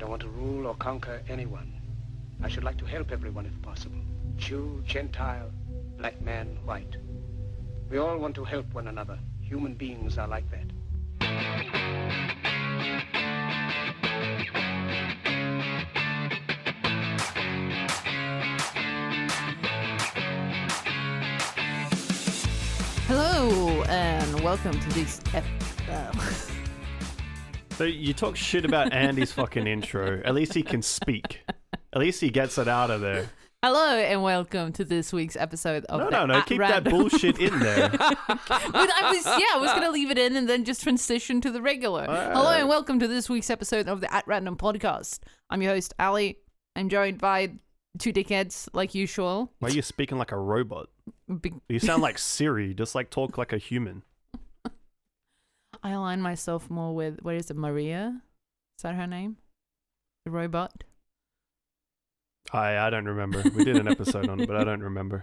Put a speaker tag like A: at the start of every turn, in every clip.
A: don't want to rule or conquer anyone. I should like to help everyone if possible. Jew, Gentile, black man, white. We all want to help one another. Human beings are like that.
B: Hello and welcome to this
C: So you talk shit about Andy's fucking intro. At least he can speak. At least he gets it out of there.
B: Hello and welcome to this week's episode of
C: No. Keep that bullshit in there.
B: I was gonna leave it in and then just transition to the regular. Hello and welcome to this week's episode of the At Random podcast. I'm your host Ali. I'm joined by two dickheads like usual.
C: Why are you speaking like a robot? You sound like Siri. Just like talk like a human.
B: I align myself more with, what is it, Maria? Is that her name? The robot?
C: I don't remember. We did an episode on it, but I don't remember.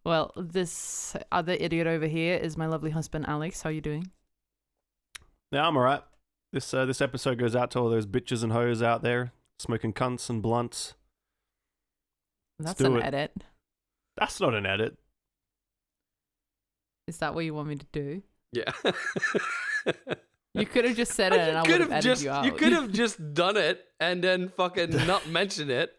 B: Well, this other idiot over here is my lovely husband, Alex. How are you doing?
C: Yeah, I'm alright. This episode goes out to all those bitches and hoes out there smoking cunts and blunts.
B: That's an edit.
C: That's not an edit.
B: Is that what you want me to do?
D: Yeah.
B: You could have just said it and I would have edited you out.
D: You could have just done it and then fucking not mention it.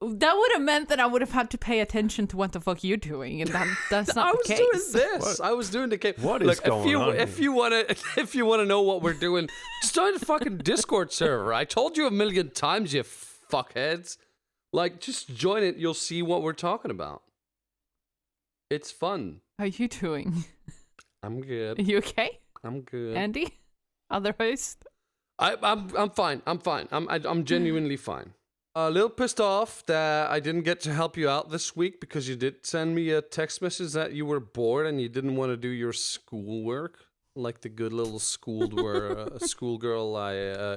B: That would have meant that I would have had to pay attention to what the fuck you're doing, and that's not the case.
D: I was doing this. I was doing the case.
C: What is going on?
D: If you want to know what we're doing, just join the fucking Discord server. I told you a million times, you fuckheads. Like, just join it. You'll see what we're talking about. It's fun.
B: How are you doing?
D: I'm good.
B: Are you okay?
D: I'm good.
B: Andy, other host.
D: I'm fine. I'm genuinely fine. A little pissed off that I didn't get to help you out this week because you did send me a text message that you were bored and you didn't want to do your schoolwork like the good little schoolgirl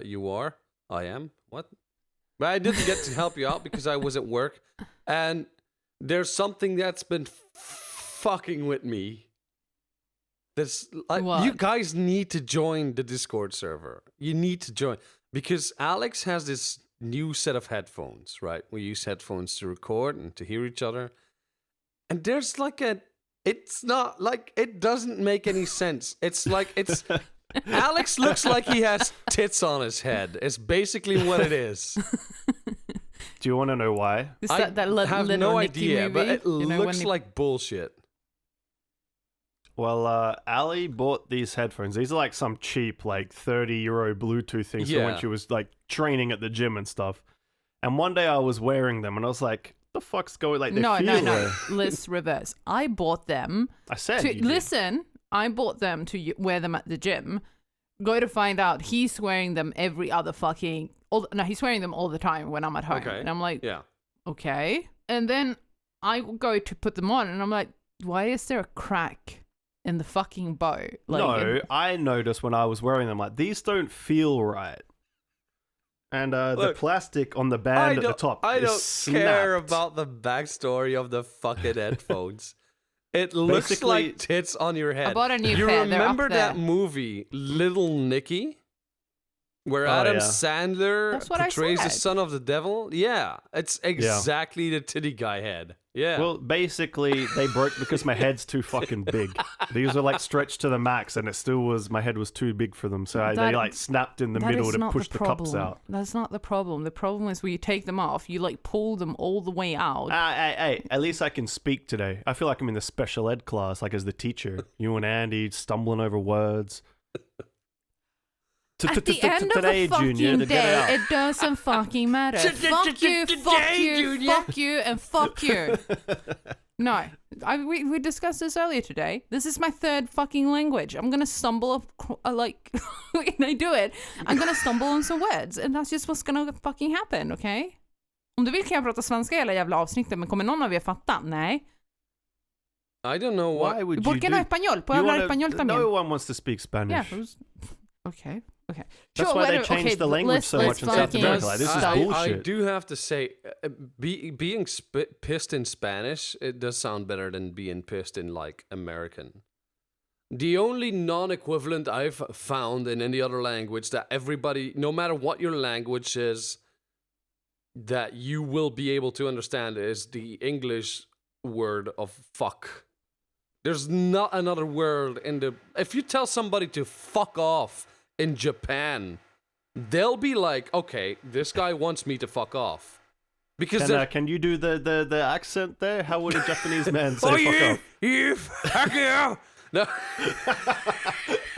D: you are. I am. What? But I didn't get to help you out because I was at work, and there's something that's been fucking with me. You guys need to join the Discord server. You need to join because Alex has this new set of headphones, right? We use headphones to record and to hear each other. And there's it's not like, it doesn't make any sense. Alex looks like he has tits on his head. It's basically what it is.
C: Do you want to know why?
D: I have no idea, but it looks like bullshit.
C: Well, Ali bought these headphones. These are like some cheap, like 30-euro Bluetooth things for when she was like training at the gym and stuff. And one day I was wearing them and I was like, the fuck's going, like,
B: No. Let's reverse. I bought them.
C: I said
B: I bought them to wear them at the gym. Go to find out he's wearing them every other he's wearing them all the time when I'm at home. Okay. And I'm like, yeah, okay. And then I go to put them on and I'm like, why is there a crack in the fucking bow?
C: I noticed when I was wearing them, like, these don't feel right. And the plastic on the band at the top
D: I don't
C: snapped.
D: care about the backstory of the fucking headphones. It looks
C: Basically,
D: like tits on your head.
B: I bought a new
D: You
B: pair.
D: remember
B: They're up
D: that movie, Little Nicky? Where Adam Sandler portrays the son of the devil? Yeah, it's exactly the titty guy head. Yeah.
C: Well, basically, they broke because my head's too fucking big. These are like stretched to the max, and my head was too big for them. So they like snapped in the middle to push the cups out.
B: That's not the problem. The problem is when you take them off, you like pull them all the way out.
C: Hey, at least I can speak today. I feel like I'm in the special ed class, like as the teacher. You and Andy stumbling over words.
B: At the end of the fucking day, it doesn't fucking matter. Fuck you, and fuck you. No, we discussed this earlier today. This is my third fucking language. I'm gonna stumble when I do it, I'm gonna stumble on some words, and that's just what's gonna fucking happen, okay? Om du vill kan jag prata svenska hela jävla avsnittet, men kommer någon av er fatta? Nej.
D: I don't know why would you
B: do... español. ¿Puedo hablar español también?
C: No one wants to speak Spanish.
B: Yeah, okay.
C: That's why they changed the language so much in South America. Like, this is bullshit.
D: I do have to say, being pissed in Spanish, it does sound better than being pissed in, like, American. The only non-equivalent I've found in any other language that everybody, no matter what your language is, that you will be able to understand is the English word of fuck. There's not another word in the... If you tell somebody to fuck off in Japan, they'll be like, okay, this guy wants me to fuck off. Because
C: can you do the accent there? How would a Japanese man say fuck off?
D: You fuck you! No.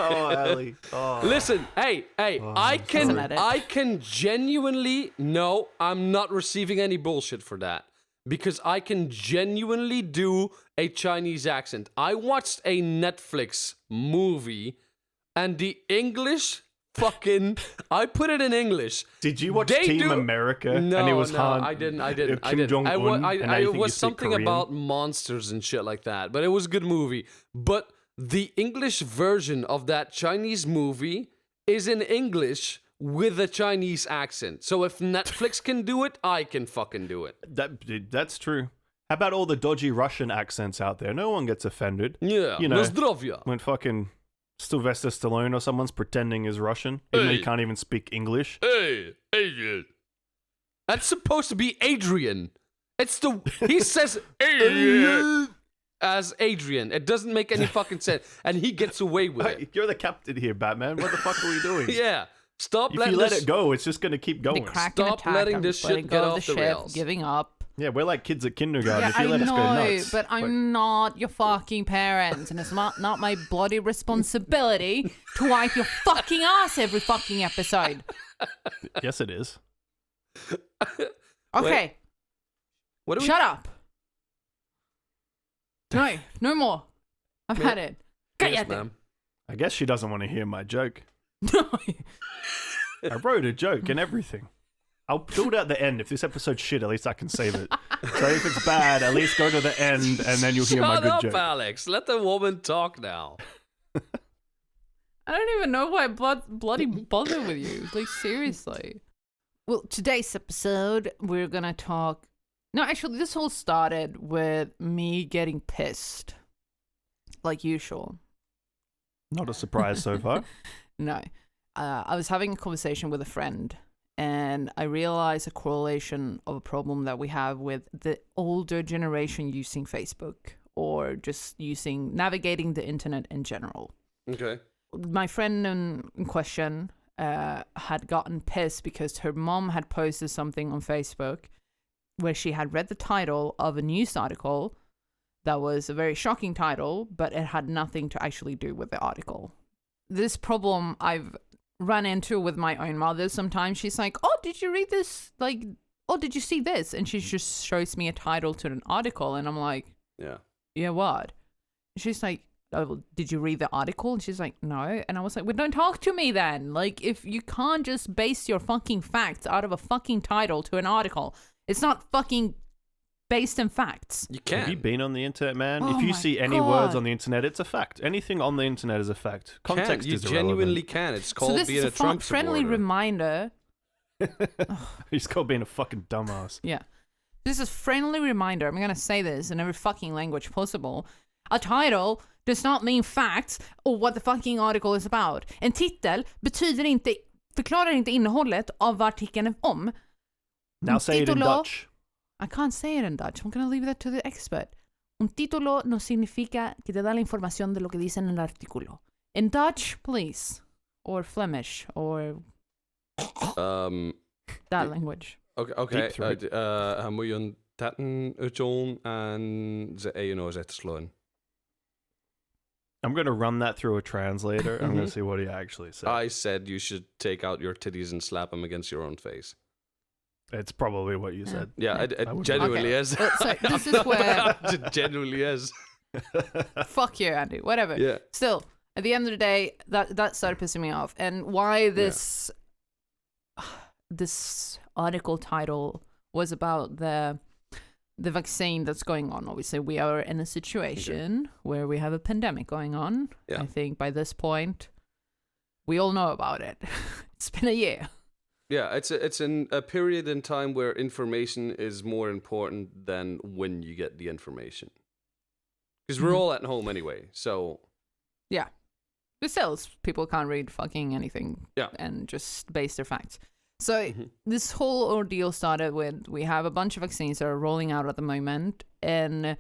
C: Oh, Ali. Oh.
D: Listen, hey, I can genuinely... No, I'm not receiving any bullshit for that. Because I can genuinely do a Chinese accent. I watched a Netflix movie, and the English fucking... I put it in English.
C: Did you watch Team America?
D: No,
C: and it was
D: I didn't. It was something about monsters and shit like that. But it was a good movie. But the English version of that Chinese movie is in English with a Chinese accent. So if Netflix can do it, I can fucking do it.
C: That's true. How about all the dodgy Russian accents out there? No one gets offended.
D: Yeah,
C: you know,
D: Nozdrovya.
C: when fucking Sylvester Stallone or someone's pretending is Russian, even though he can't even speak English.
D: Hey, Adrian. That's supposed to be Adrian. He says Adrian as Adrian. It doesn't make any fucking sense, and he gets away with it.
C: You're the captain here, Batman. What the fuck are we doing?
D: Yeah. Stop
C: if
D: letting
C: you let it go, it's just going to keep going.
D: Stop letting this shit get off the rails.
B: Giving up.
C: Yeah, we're like kids at kindergarten.
B: Yeah,
C: if you let us go nuts.
B: But I'm not your fucking parents, and it's not my bloody responsibility to wipe your fucking ass every fucking episode.
C: Yes, it is.
B: Okay. Shut up. No more. I've had it.
D: Yes, ma'am.
C: I guess she doesn't want to hear my joke.
B: No.
C: I wrote a joke and everything. I'll build out the end. If this episode's shit, at least I can save it. So if it's bad, at least go to the end and then you'll hear my good joke.
D: Shut up, Alex. Let the woman talk now.
B: I don't even know why I bloody bother with you. Like, seriously. Well, today's episode, we're going to talk... No, actually, this all started with me getting pissed. Like usual.
C: Not a surprise so far.
B: No. I was having a conversation with a friend, and I realized a correlation of a problem that we have with the older generation using Facebook or just navigating the internet in general.
D: Okay.
B: My friend in question had gotten pissed because her mom had posted something on Facebook where she had read the title of a news article that was a very shocking title, but it had nothing to actually do with the article. This problem I've run into with my own mother. Sometimes she's like, oh, did you read this? Like, oh, did you see this? And she just shows me a title to an article, and I'm like, yeah, what? And she's like, oh, well, did you read the article? And she's like, no. And I was like, well, don't talk to me then. Like, if you can't just base your fucking facts out of a fucking title to an article, it's not fucking based in facts.
D: You can't.
C: Have you been on the internet, man?
B: Oh
C: if you see any words on the internet, it's a fact. Anything on the internet is a fact. Context is irrelevant.
D: You genuinely can. It's called being a Trump
B: friendly reminder.
C: He's called being a fucking dumbass.
B: Yeah. This is a friendly reminder. I'm going to say this in every fucking language possible. A title does not mean facts or what the fucking article is about. En titel förklarar inte innehållet av vad artikeln är om.
C: Now say it in Dutch.
B: I can't say it in Dutch. I'm going to leave that to the expert. Un título no significa que te da la información de lo que dice en el artículo. In Dutch, please. Or Flemish. Or... that language.
D: Okay. Moet je een tatten uitjolen en ze zetten sloan.
C: I'm going to run that through a translator. I'm going to see what he actually said.
D: I said you should take out your titties and slap them against your own face.
C: It's probably what you said.
D: Yeah, it genuinely is.
B: So this is where...
D: It genuinely is.
B: Fuck you, Andy. Whatever.
D: Yeah.
B: Still, at the end of the day, that started pissing me off. And why this article title was about the vaccine that's going on. Obviously, we are in a situation where we have a pandemic going on. Yeah. I think by this point, we all know about it. It's been a year.
D: Yeah, it's in a period in time where information is more important than when you get the information. Because we're all at home anyway, so
B: Yeah. But still, people can't read fucking anything and just base their facts. So this whole ordeal started with, we have a bunch of vaccines that are rolling out at the moment, and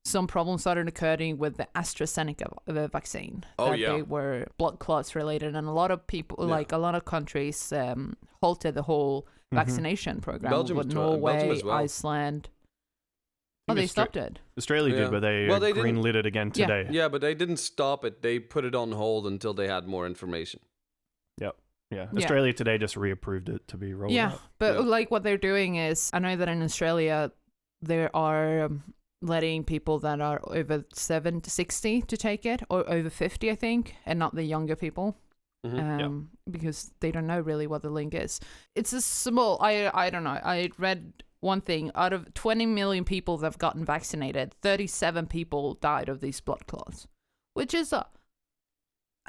B: some problems started occurring with the AstraZeneca vaccine. They were blood clots related, and a lot of people, like a lot of countries, halted the whole vaccination program.
D: Belgium
B: with Norway,
D: as well.
B: Iceland. Oh, they stopped it.
C: Australia did, but they green-lit it again today.
D: Yeah, but they didn't stop it. They put it on hold until they had more information.
C: Yep. Yeah. Australia today just reapproved it to be rolled out.
B: But like what they're doing is, I know that in Australia, there are letting people that are over 60 to take it, or over 50, I think, and not the younger people. Because they don't know really what the link is. It's a small, I don't know. I read one thing, out of 20 million people that have gotten vaccinated, 37 people died of these blood clots, which is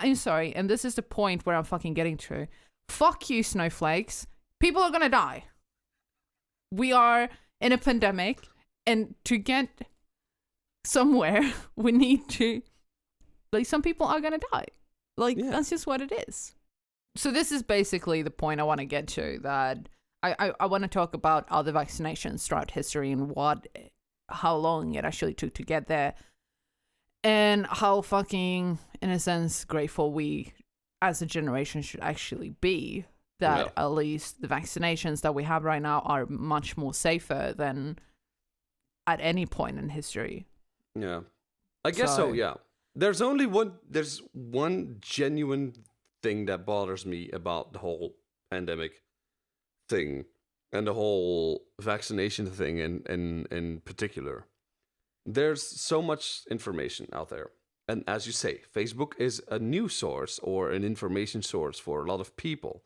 B: I'm sorry, and this is the point where I'm fucking getting to. Fuck you, snowflakes. People are gonna die. We are in a pandemic, and to get somewhere, we need to, like, some people are gonna die. Like, that's just what it is. So this is basically the point I want to get to, that I want to talk about other vaccinations throughout history and how long it actually took to get there, and how fucking, in a sense, grateful we as a generation should actually be that at least the vaccinations that we have right now are much more safer than at any point in history.
D: Yeah, I guess so. Yeah, there's one genuine thing that bothers me about the whole pandemic thing and the whole vaccination thing in particular. There's so much information out there, and as you say, Facebook is a news source or an information source for a lot of people.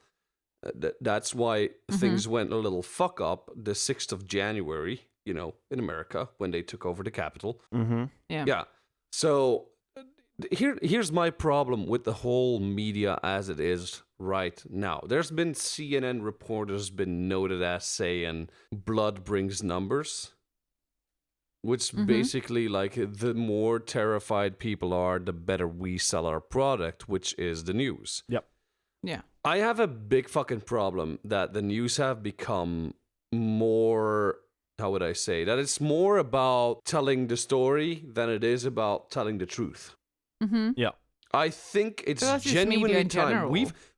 D: That's why things went a little fuck up the 6th of January, in America, when they took over the Capitol. Yeah. So here's my problem with the whole media as it is right now. There's been CNN reporters been noted as saying blood brings numbers, which basically, like, the more terrified people are, the better we sell our product, which is the news.
C: Yep.
B: Yeah.
D: I have a big fucking problem that the news have become more, how would I say, that it's more about telling the story than it is about telling the truth.
C: Yeah.
D: I think it's genuinely time.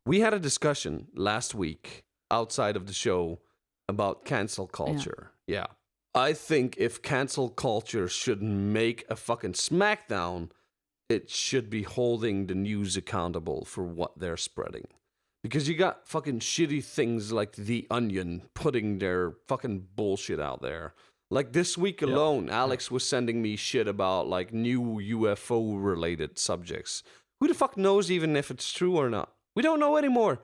D: We had a discussion last week outside of the show about cancel culture. Yeah. I think if cancel culture should make a fucking smackdown, it should be holding the news accountable for what they're spreading. Because you got fucking shitty things like The Onion putting their fucking bullshit out there. Like this week alone, Alex was sending me shit about like new UFO related subjects. Who the fuck knows even if it's true or not? We don't know anymore.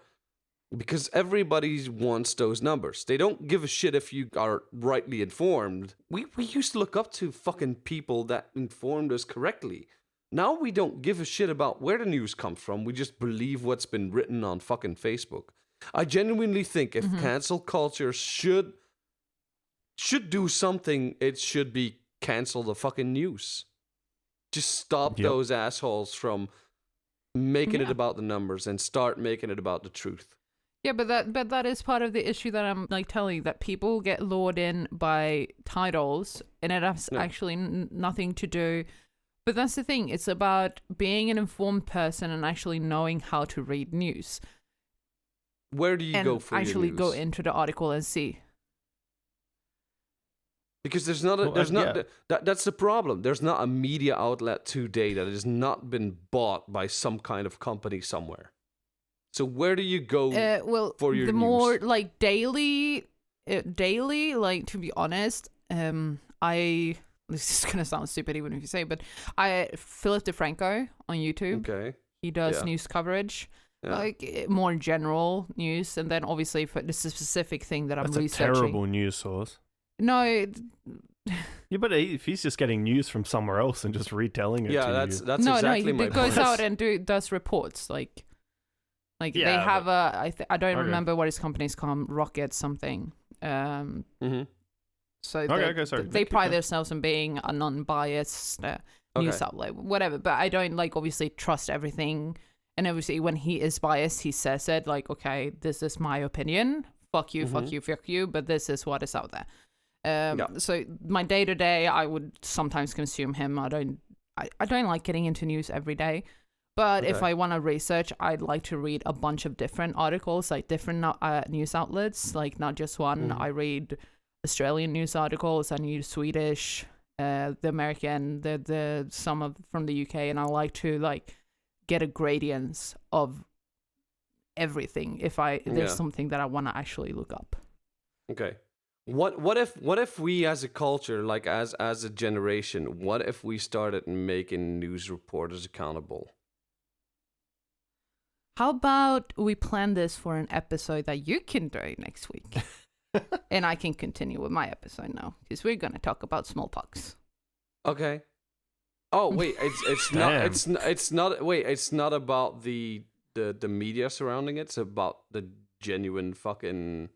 D: Because everybody wants those numbers. They don't give a shit if you are rightly informed. We used to look up to fucking people that informed us correctly. Now we don't give a shit about where the news comes from. We just believe what's been written on fucking Facebook. I genuinely think if cancel culture should do something, it should be cancel the fucking news. Just stop those assholes from making it about the numbers and start making it about the truth.
B: Yeah, but that is part of the issue that I'm like telling you, that people get lured in by titles, and it has actually nothing to do. But that's the thing. It's about being an informed person and actually knowing how to read news.
D: Where do you go for your news?
B: Actually go into the article and see.
D: Because that's the problem. There's not a media outlet today that has not been bought by some kind of company somewhere. So where do you go for your news?
B: The more like daily, like, to be honest, this is gonna sound stupid even if you say, but Philip DeFranco on YouTube. Okay. He does news coverage, like more general news, and then obviously for this is a specific thing that I'm researching.
C: That's a terrible news source.
B: No.
C: Yeah, but if he's just getting news from somewhere else and just retelling it to you.
D: That's exactly my point.
B: He goes out and does reports, like they have I don't remember what his company's called, Rocket something. So
C: sorry.
B: they pride themselves on being a non-biased news outlet, whatever. But I don't obviously trust everything. And obviously, when he is biased, he says it okay, this is my opinion. Fuck you, fuck you. But this is what is out there. So my day to day, I would sometimes consume him. I don't like getting into news every day. But if I want to research, I'd like to read a bunch of different articles, different news outlets, not just one. I read Australian news articles, I read Swedish, the American, the some from the UK, and I like to get a gradient of everything if there's something that I want to actually look up.
D: Okay. What if we as a culture, as a generation, what if we started making news reporters accountable?
B: How about we plan this for an episode that you can do next week? And I can continue with my episode now, because we're going to talk about smallpox.
D: Okay. Oh, wait, it's not about the media surrounding it. It's about the genuine fucking...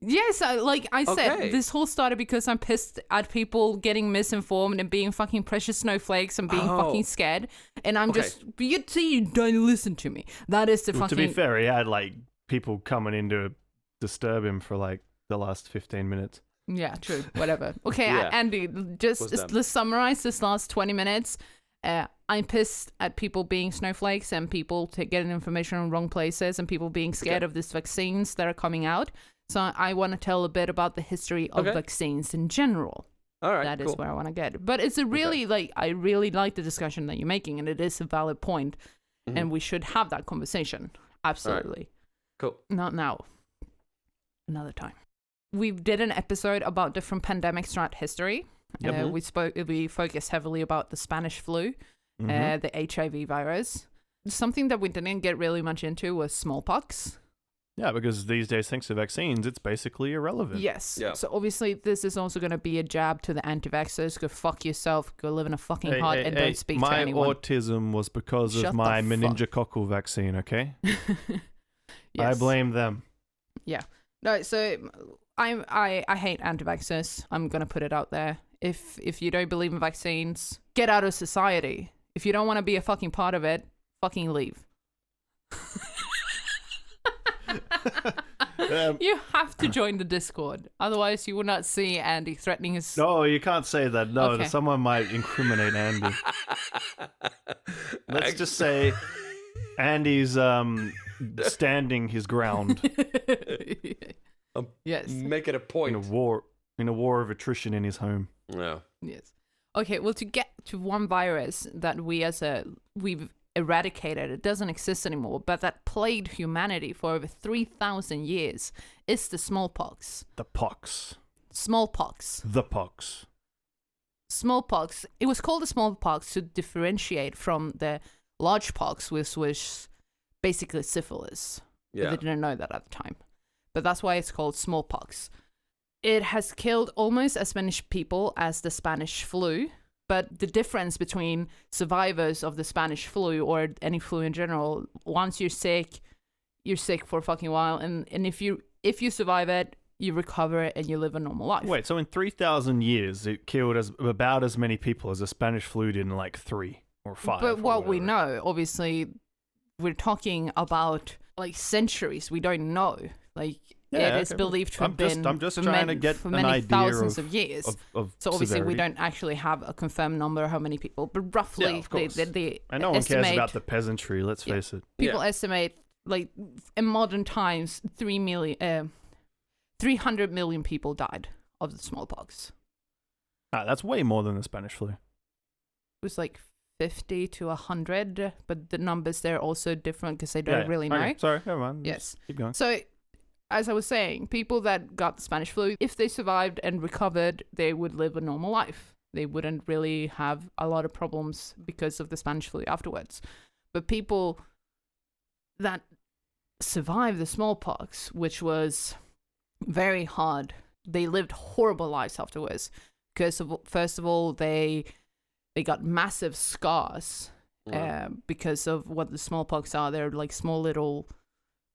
B: Yes, I said, this whole started because I'm pissed at people getting misinformed and being fucking precious snowflakes and being fucking scared. And I'm just, you don't listen to me. That is the fucking...
C: To be fair, he had people coming in to disturb him for the last 15 minutes.
B: Yeah, true. Whatever. Okay, Andy, let's summarize this last 20 minutes. I'm pissed at people being snowflakes and people getting information in wrong places and people being scared of these vaccines that are coming out. So I want to tell a bit about the history of vaccines in general.
D: All right,
B: That is where I want to get. But it's a really, I really like the discussion that you're making, and it is a valid point, and we should have that conversation. Absolutely.
D: Right. Cool.
B: Not now. Another time. We did an episode about different pandemics throughout history. We focused heavily about the Spanish flu, the HIV virus. Something that we didn't get really much into was smallpox.
C: Yeah, because these days, thanks to vaccines, it's basically irrelevant.
B: Yes. Yeah. So obviously, this is also going to be a jab to the anti-vaxxers. Go fuck yourself. Go live in a fucking hut and don't speak to anyone.
C: My autism was because of my meningococcal vaccine, okay? Yes. I blame them.
B: Yeah. No, so I hate anti-vaxxers. I'm going to put it out there. If you don't believe in vaccines, get out of society. If you don't want to be a fucking part of it, fucking leave. You have to join the Discord. Otherwise, you will not see Andy threatening his...
C: No, you can't say that. No, someone might incriminate Andy. Let's just say Andy's standing his ground.
B: Yes.
D: Make it a point.
C: In a war of attrition in his home.
D: Yeah.
B: Yes. Okay, well, to get to one virus that we've eradicated, it doesn't exist anymore, but that plagued humanity for over 3,000 years, is the smallpox.
C: The pox.
B: Smallpox.
C: The pox.
B: Smallpox. It was called the smallpox to differentiate from the large pox, which was basically syphilis.
D: Yeah.
B: But they didn't know that at the time. But that's why it's called smallpox. It has killed almost as many people as the Spanish flu. But the difference between survivors of the Spanish flu or any flu in general, once you're sick for a fucking while. And if you survive it, you recover it and you live a normal life.
C: Wait, so in 3,000 years, it killed about as many people as the Spanish flu did in 3 or 5.
B: But what we know, obviously, we're talking about centuries. We don't know. It is believed to have been
C: I'm just trying to get
B: for
C: an
B: many
C: idea
B: thousands of years.
C: Of
B: so obviously
C: severity.
B: we don't actually have a confirmed number of how many people, but roughly
C: of course.
B: they
C: and no one
B: estimate,
C: cares about the peasantry, let's face it.
B: People estimate in modern times 300 million people died of the smallpox.
C: That's way more than the Spanish flu.
B: It was 50 to 100, but the numbers there are also different because they don't really know.
C: Okay. Sorry, never mind.
B: Yes.
C: Keep going.
B: So, as I was saying, people that got the Spanish flu, if they survived and recovered, they would live a normal life. They wouldn't really have a lot of problems because of the Spanish flu afterwards. But people that survived the smallpox, which was very hard, they lived horrible lives afterwards. Because first of all, they got massive scars because of what the smallpox are. They're small little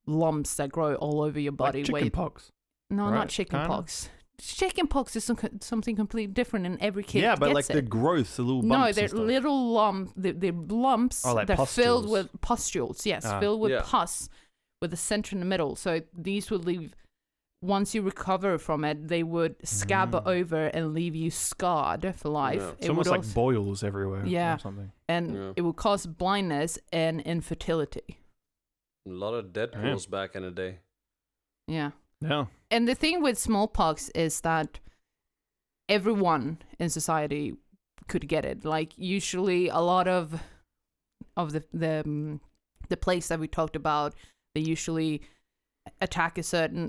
B: lumps that grow all over your body.
C: Like chicken pox.
B: No,
C: right?
B: not chicken pox. chickenpox is something completely different, and every kid
C: Yeah, but
B: gets
C: like
B: it.
C: the growth, the little bumps.
B: No, they're
C: and stuff.
B: little lumps. They're lumps.
C: Oh, like
B: they're filled
C: pustules.
B: with pustules. Yes, filled with
D: Yeah.
B: pus, with a center in the middle. So these would leave. Once you recover from it, they would scab over and leave you scarred for life.
D: Yeah.
C: It's almost like boils everywhere.
B: Yeah.
C: Or something.
B: And it will cause blindness and infertility.
D: A lot of Deadpools back in the day.
B: Yeah.
C: Yeah.
B: And the thing with smallpox is that everyone in society could get it. Like usually a lot of the place that we talked about, they usually attack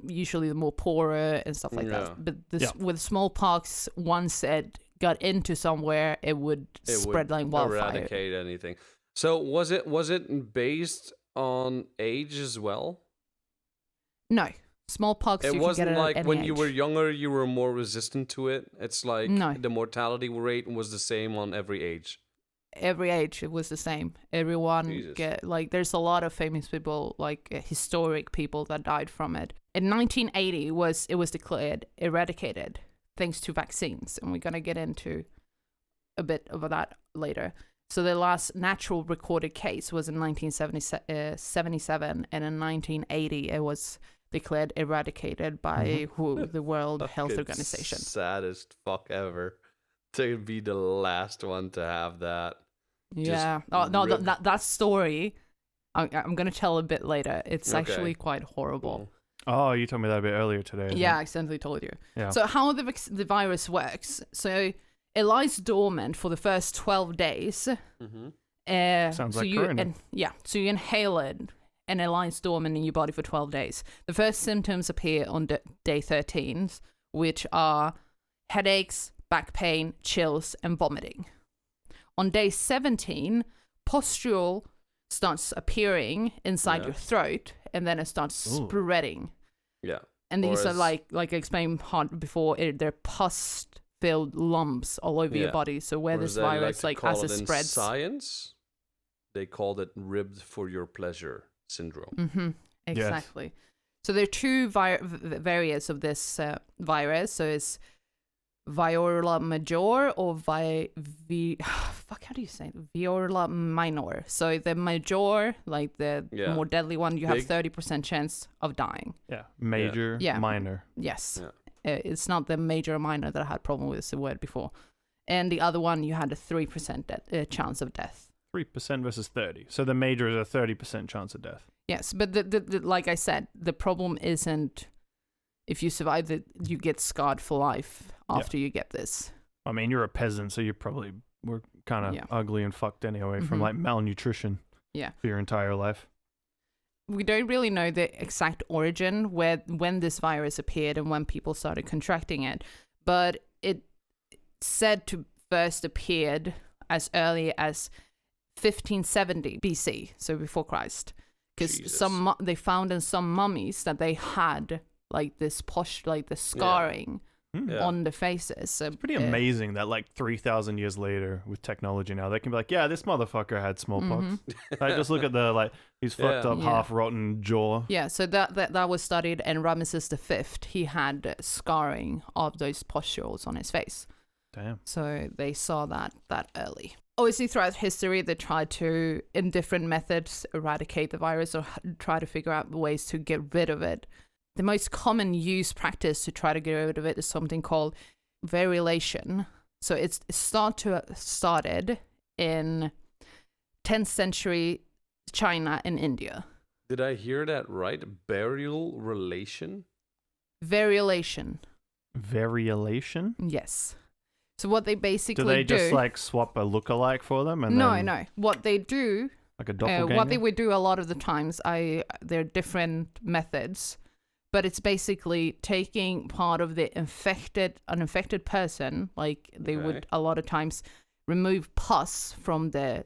B: usually the more poorer and stuff like that. But with smallpox, once it got into somewhere, it would spread like wildfire.
D: Eradicate anything. So was it based on age as well?
B: No. Smallpox,
D: It
B: you
D: wasn't
B: can get it
D: like
B: at any
D: when
B: age.
D: you were younger, you were more resistant to it. It's like the mortality rate was the same on every age.
B: Every age, it was the same. Everyone there's a lot of famous people, like historic people that died from it. In 1980, it was declared eradicated thanks to vaccines, and we're gonna get into a bit of that later. So the last natural recorded case was in 1977, and in 1980, it was declared eradicated by the World Health Organization.
D: Saddest fuck ever to be the last one to have that.
B: Yeah. Oh no, that story, I'm gonna tell a bit later. It's actually quite horrible.
C: Oh, you told me that a bit earlier today.
B: Yeah, I accidentally told you.
C: Yeah.
B: So how the virus works? So it lies dormant for the first 12 days.
C: Sounds like corona.
B: So you inhale it, and it lies dormant in your body for 12 days. The first symptoms appear on day 13, which are headaches, back pain, chills, and vomiting. On day 17, pustule starts appearing inside your throat, and then it starts spreading.
D: Yeah.
B: And these are like I explained before, they're pus-filled lumps all over your body. So where this virus, as it spreads,
D: science, they called it ribbed for your pleasure syndrome.
B: Mm-hmm. Exactly. Yes. So there are two variants of this virus. So it's Viola major or how do you say it? Viola minor. So the major, like the more deadly one, you have 30% chance of dying.
C: Yeah, major, minor.
B: Yes. Yeah. It's not the major or minor that I had problem with the word before. And the other one, you had a 3% chance of death.
C: 3% versus 30. So the major is a 30% chance of death.
B: Yes, but the like I said, the problem isn't if you survive that you get scarred for life after you get this.
C: I mean, you're a peasant, so you probably were kind of ugly and fucked anyway from like malnutrition for your entire life.
B: We don't really know the exact origin when this virus appeared and when people started contracting it, but it's said to first appeared as early as 1570 BC, so before Christ, because they found in some mummies that they had like this the scarring on the faces. So
C: it's pretty amazing that like 3,000 years later with technology now, they can be like, yeah, this motherfucker had smallpox. Like, just look at the his fucked up half rotten jaw.
B: Yeah, so that was studied, and Ramesses V, he had scarring of those pustules on his face.
C: Damn.
B: So they saw that early. Obviously, throughout history, they tried to, in different methods, eradicate the virus or try to figure out ways to get rid of it. The most common used practice to try to get rid of it is something called variolation. So it started in 10th century China and India.
D: Did I hear that right? Burial relation?
B: Variolation.
C: Variolation?
B: Yes. So what they basically do...
C: Do they just like swap a lookalike for them? And
B: No. What they do...
C: Like a doppelganger?
B: What they would do a lot of the times, there are different methods, but it's basically taking part of an infected person, like they would a lot of times remove pus from the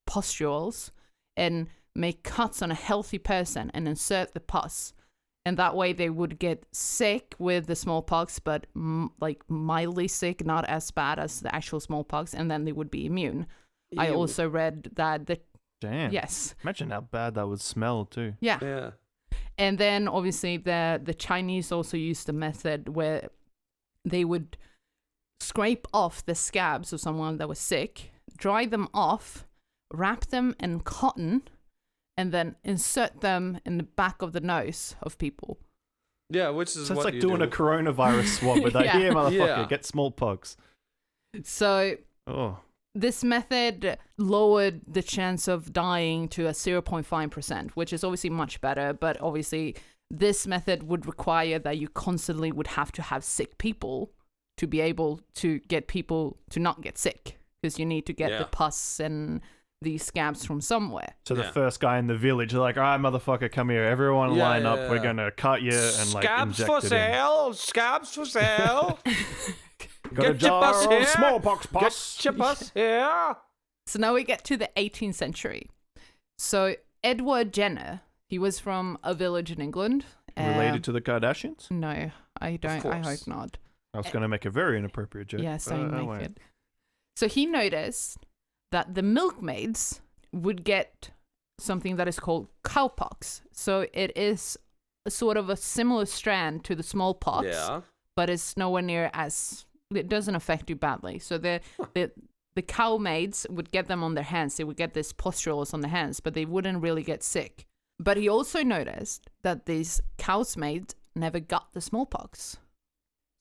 B: pustules and make cuts on a healthy person and insert the pus. And that way they would get sick with the smallpox, but like mildly sick, not as bad as the actual smallpox, and then they would be immune. Ew. I also read that
C: Damn.
B: Yes.
C: Imagine how bad that would smell too.
B: Yeah. And then obviously the Chinese also used the method where they would scrape off the scabs of someone that was sick, dry them off, wrap them in cotton, and then insert them in the back of the nose of people.
D: Yeah, which is
C: so
D: what
C: it's like
D: you
C: doing
D: do.
C: a coronavirus swab with like, here, motherfucker, get smallpox.
B: So
C: Oh.
B: this method lowered the chance of dying to a 0.5%, which is obviously much better, but obviously this method would require that you constantly would have to have sick people to be able to get people to not get sick, because you need to get the pus and these scabs from somewhere.
C: So the first guy in the village, they're like, all right, motherfucker, come here. Everyone line up.
D: Yeah.
C: We're going to cut you and like
D: Scabs
C: inject
D: for
C: it
D: sale! Scabs for sale!
C: in. Got a
D: Get your
C: jar
D: pus
C: of
D: here.
C: smallpox pus.
D: Get your pus here!
B: So now we get to the 18th century. So Edward Jenner, he was from a village in England.
C: Related to the Kardashians?
B: No, I don't. I
D: course.
B: hope not.
C: I was going to make a very inappropriate joke.
B: Yes,
C: but
B: don't
C: I
B: make
C: won't.
B: it. So he noticed that the milkmaids would get something that is called cowpox. So it is a sort of a similar strand to the smallpox, but it's nowhere near as, it doesn't affect you badly. So the cow maids would get them on their hands. They would get these pustules on their hands, but they wouldn't really get sick. But he also noticed that these cow's maids never got the smallpox.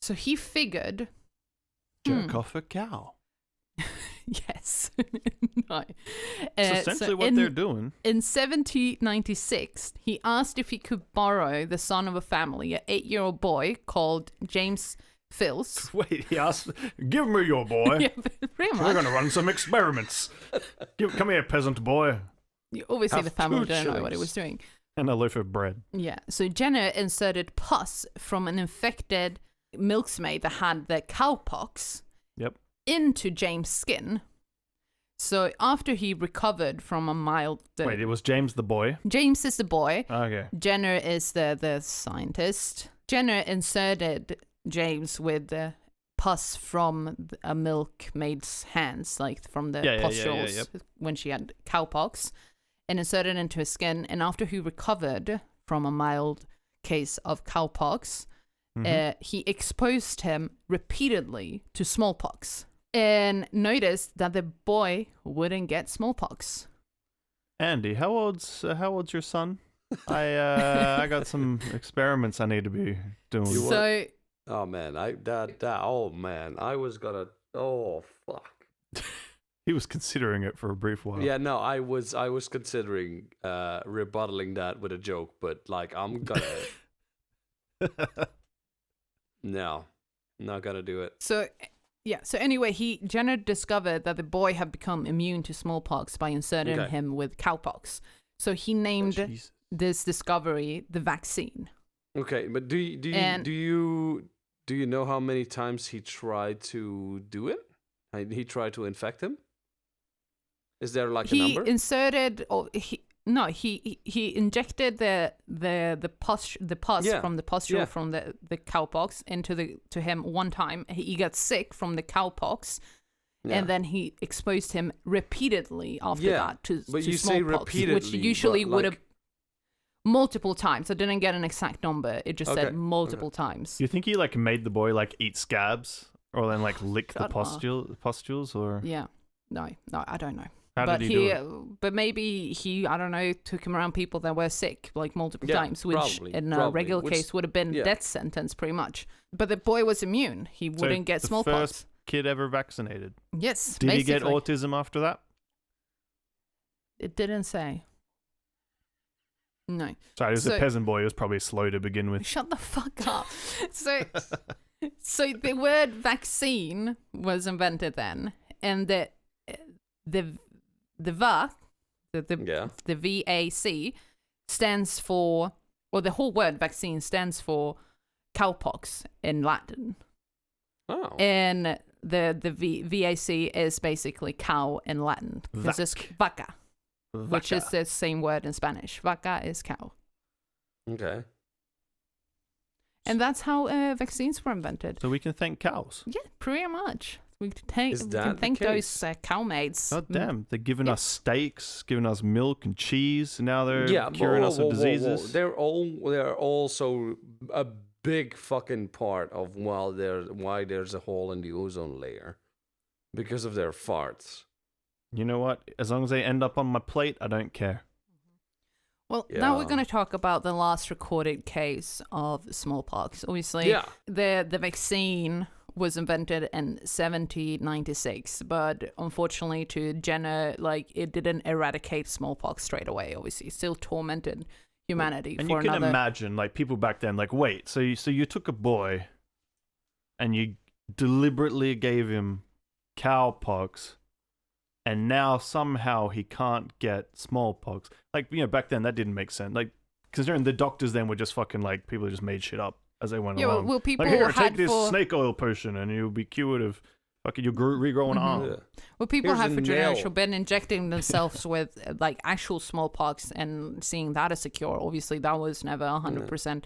B: So he figured...
C: Jerk off a cow.
B: Yes. No.
C: It's essentially what they're doing.
B: In 1796, he asked if he could borrow the son of a family, an 8-year-old boy called James Phils.
C: Wait, he asked, give me your boy.
B: Yeah, pretty
C: We're
B: much.
C: going to run some experiments. Come here, peasant boy.
B: Obviously,
C: Have
B: the family
C: 2
B: didn't know what he
C: shillings.
B: was doing.
C: And a loaf of bread.
B: Yeah. So Jenner inserted pus from an infected milkmaid that had the cowpox
C: Yep.
B: into James' skin. So after he recovered from a mild...
C: Wait, it was James the boy?
B: James is the boy.
C: Okay.
B: Jenner is the scientist. Jenner inserted James with the pus from a milkmaid's hands, like from the pustules when she had cowpox, and inserted it into his skin. And after he recovered from a mild case of cowpox, he exposed him repeatedly to smallpox and noticed that the boy wouldn't get smallpox.
C: Andy, how old's your son? I got some experiments I need to be doing.
B: So
D: Oh man, I was gonna. Oh fuck.
C: He was considering it for a brief while.
D: Yeah, no, I was considering rebuttaling that with a joke, but like I'm gonna. No, not gonna do it.
B: So anyway, Jenner discovered that the boy had become immune to smallpox by inserting him with cowpox. So he named this discovery the vaccine.
D: Okay, but do you know how many times he tried to do it? He tried to infect him? Is there like a number?
B: He inserted, he injected the pus from the pustule from the cowpox to him one time. He got sick from the cowpox, and then he exposed him repeatedly after that to
D: but you
B: smallpox,
D: say repeatedly,
B: which usually
D: but,
B: would
D: like,
B: have multiple times. I didn't get an exact number. It just said multiple times.
C: Do you think he like made the boy like eat scabs or then like lick the pustules or?
B: Yeah, no, I don't know.
C: How
B: but
C: did he do it?
B: But maybe he, I don't know, took him around people that were sick like multiple times, which
D: probably,
B: in a regular case would have been death sentence pretty much. But the boy was immune. He wouldn't get smallpox.
C: First kid ever vaccinated.
B: Yes.
C: Did he get
B: basically.
C: autism after that?
B: It didn't say. No.
C: Sorry, he was a peasant boy. He was probably slow to begin with.
B: Shut the fuck up. So the word vaccine was invented then, and the VAC stands for, or the whole word vaccine stands for cowpox in Latin.
D: Oh.
B: And the VAC is basically cow in Latin. Because it's vaca, which is the same word in Spanish. Vaca is cow.
D: Okay.
B: And that's how vaccines were invented.
C: So we can thank cows.
B: Yeah, pretty much. We can
D: Is
B: thank
D: that the
B: those cow maids.
C: Oh damn! They're giving us steaks, giving us milk and cheese, and now they're curing us of diseases.
D: They're also a big fucking part of why there's a hole in the ozone layer, because of their farts.
C: You know what? As long as they end up on my plate, I don't care.
B: Well, now we're going to talk about the last recorded case of smallpox. Obviously, the vaccine was invented in 1796, but unfortunately to Jenner, like, it didn't eradicate smallpox straight away. Obviously, it still tormented humanity
C: and
B: for
C: you can
B: another...
C: imagine, like, people back then, like, wait, so you took a boy and you deliberately gave him cowpox, and now somehow he can't get smallpox. Like, you know, back then that didn't make sense. Like, considering the doctors then were just fucking, like, people just made shit up as they went along.
B: Well, people
C: like, here,
B: had
C: take this snake oil potion and you'll be cured of fucking your regrowing arm.
D: Yeah.
B: Well, people
D: Here's
B: have
D: a
B: for
D: nail.
B: generations been injecting themselves with like actual smallpox and seeing that as a cure. Obviously, that was never 100%.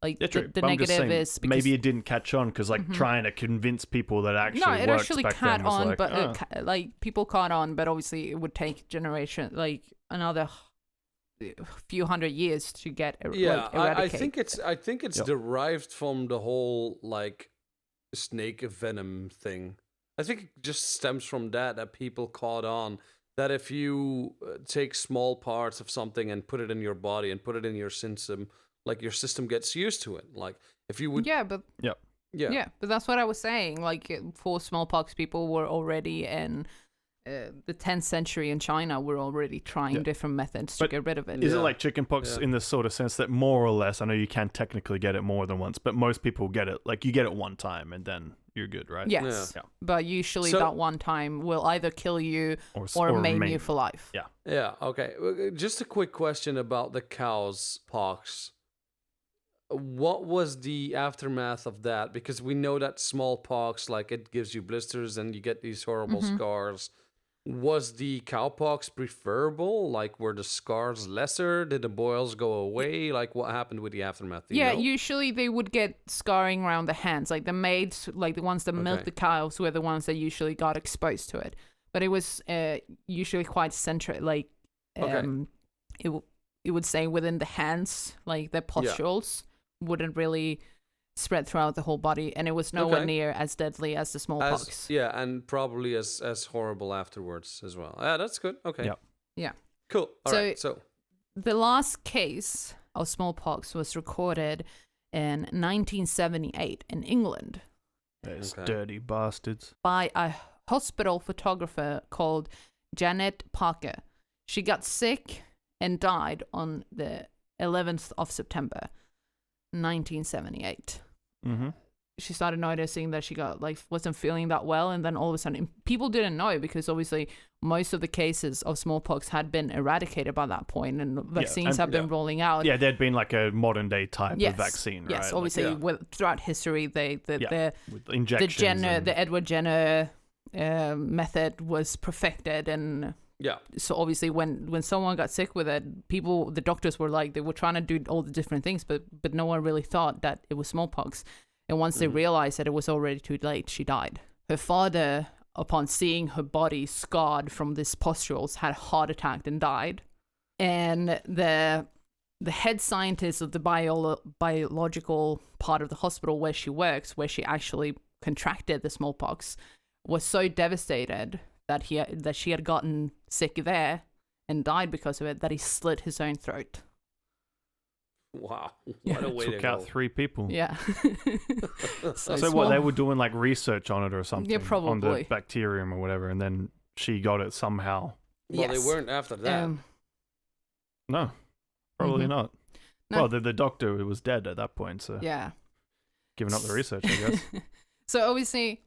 B: Like
C: Yeah, true.
B: the
C: But I'm just
B: negative
C: saying,
B: is because
C: maybe it didn't catch on because like trying to convince people that actually
B: no, it
C: works
B: actually
C: back
B: caught
C: then was
B: on,
C: like,
B: but like people caught on, but obviously it would take generation, like another few hundred years to get
D: Yeah,
B: like,
D: I think it's
C: Yep.
D: derived from the whole like snake venom thing. I think it just stems from that people caught on that if you take small parts of something and put it in your body and put it in your system, like your system gets used to it. Like if you would,
B: yeah, but but that's what I was saying. Like for smallpox, people were already in the 10th century in China. Were already trying different methods to get rid of it.
C: Is it like chickenpox in the sort of sense that more or less, I know you can technically get it more than once, but most people get it, like you get it one time and then you're good, right?
B: Yes,
C: Yeah.
B: but usually that one time will either kill you or maim you for life.
C: Yeah.
D: Yeah, okay. Just a quick question about the cow's pox. What was the aftermath of that? Because we know that smallpox, like it gives you blisters and you get these horrible scars. Was the cowpox preferable? Like, were the scars lesser? Did the boils go away? Like, what happened with the aftermath? Do you know?
B: Usually they would get scarring around the hands. Like the maids, like the ones that milked the cows, were the ones that usually got exposed to it. But it was usually quite central. Like, it would say within the hands, like the pustules wouldn't really spread throughout the whole body, and it was nowhere near as deadly as the smallpox.
D: And probably as horrible afterwards as well. Yeah, that's good. Okay.
B: Yeah.
D: Cool. All right. So
B: the last case of smallpox was recorded in 1978 in England.
C: Those dirty bastards.
B: By a hospital photographer called Janet Parker. She got sick and died on the 11th of September, 1978.
C: Mm-hmm.
B: She started noticing that she wasn't feeling that well, and then all of a sudden people didn't know because obviously most of the cases of smallpox had been eradicated by that point, and vaccines have been rolling out.
C: Yeah, there'd been like a modern day type of vaccine, right?
B: Yes, obviously throughout history, the
C: injections
B: the Edward Jenner method was perfected, and so obviously when someone got sick with it, the doctors were like, they were trying to do all the different things, but no one really thought that it was smallpox. And once they realized that it was already too late, she died. Her father, upon seeing her body scarred from these pustules, had a heart attack and died. And the head scientist of the biological part of the hospital where she works, where she actually contracted the smallpox, was so devastated that she had gotten sick there and died because of it, that he slit his own throat.
D: Wow, what a way to go.
C: Took out 3 people.
B: Yeah.
C: So what, they were doing like research on it or something?
B: Yeah, probably.
C: On the bacterium or whatever, and then she got it somehow.
D: Well, they weren't after that.
C: No, probably not.
B: No.
C: Well, the doctor was dead at that point, so giving up the research, I guess.
B: So obviously,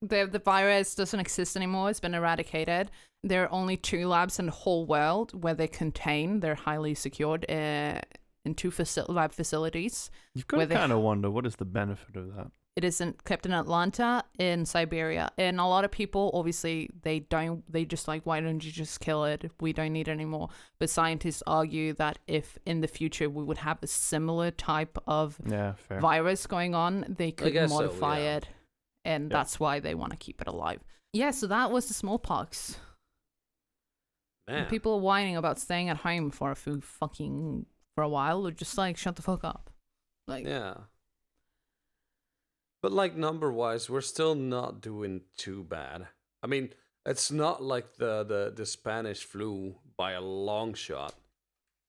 B: the virus doesn't exist anymore. It's been eradicated. There are only 2 labs in the whole world where they're highly secured in 2 lab facilities.
C: You've got to kind of wonder, what is the benefit of that?
B: It isn't kept in Atlanta, in Siberia. And a lot of people, obviously, they just like, why don't you just kill it? We don't need it anymore. But scientists argue that if in the future we would have a similar type of virus going on, they could modify it. And that's why they want to keep it alive. Yeah, so that was the smallpox. People are whining about staying at home for a while. They're just like, shut the fuck up. Like,
D: But like number-wise, we're still not doing too bad. I mean, it's not like the Spanish flu by a long shot.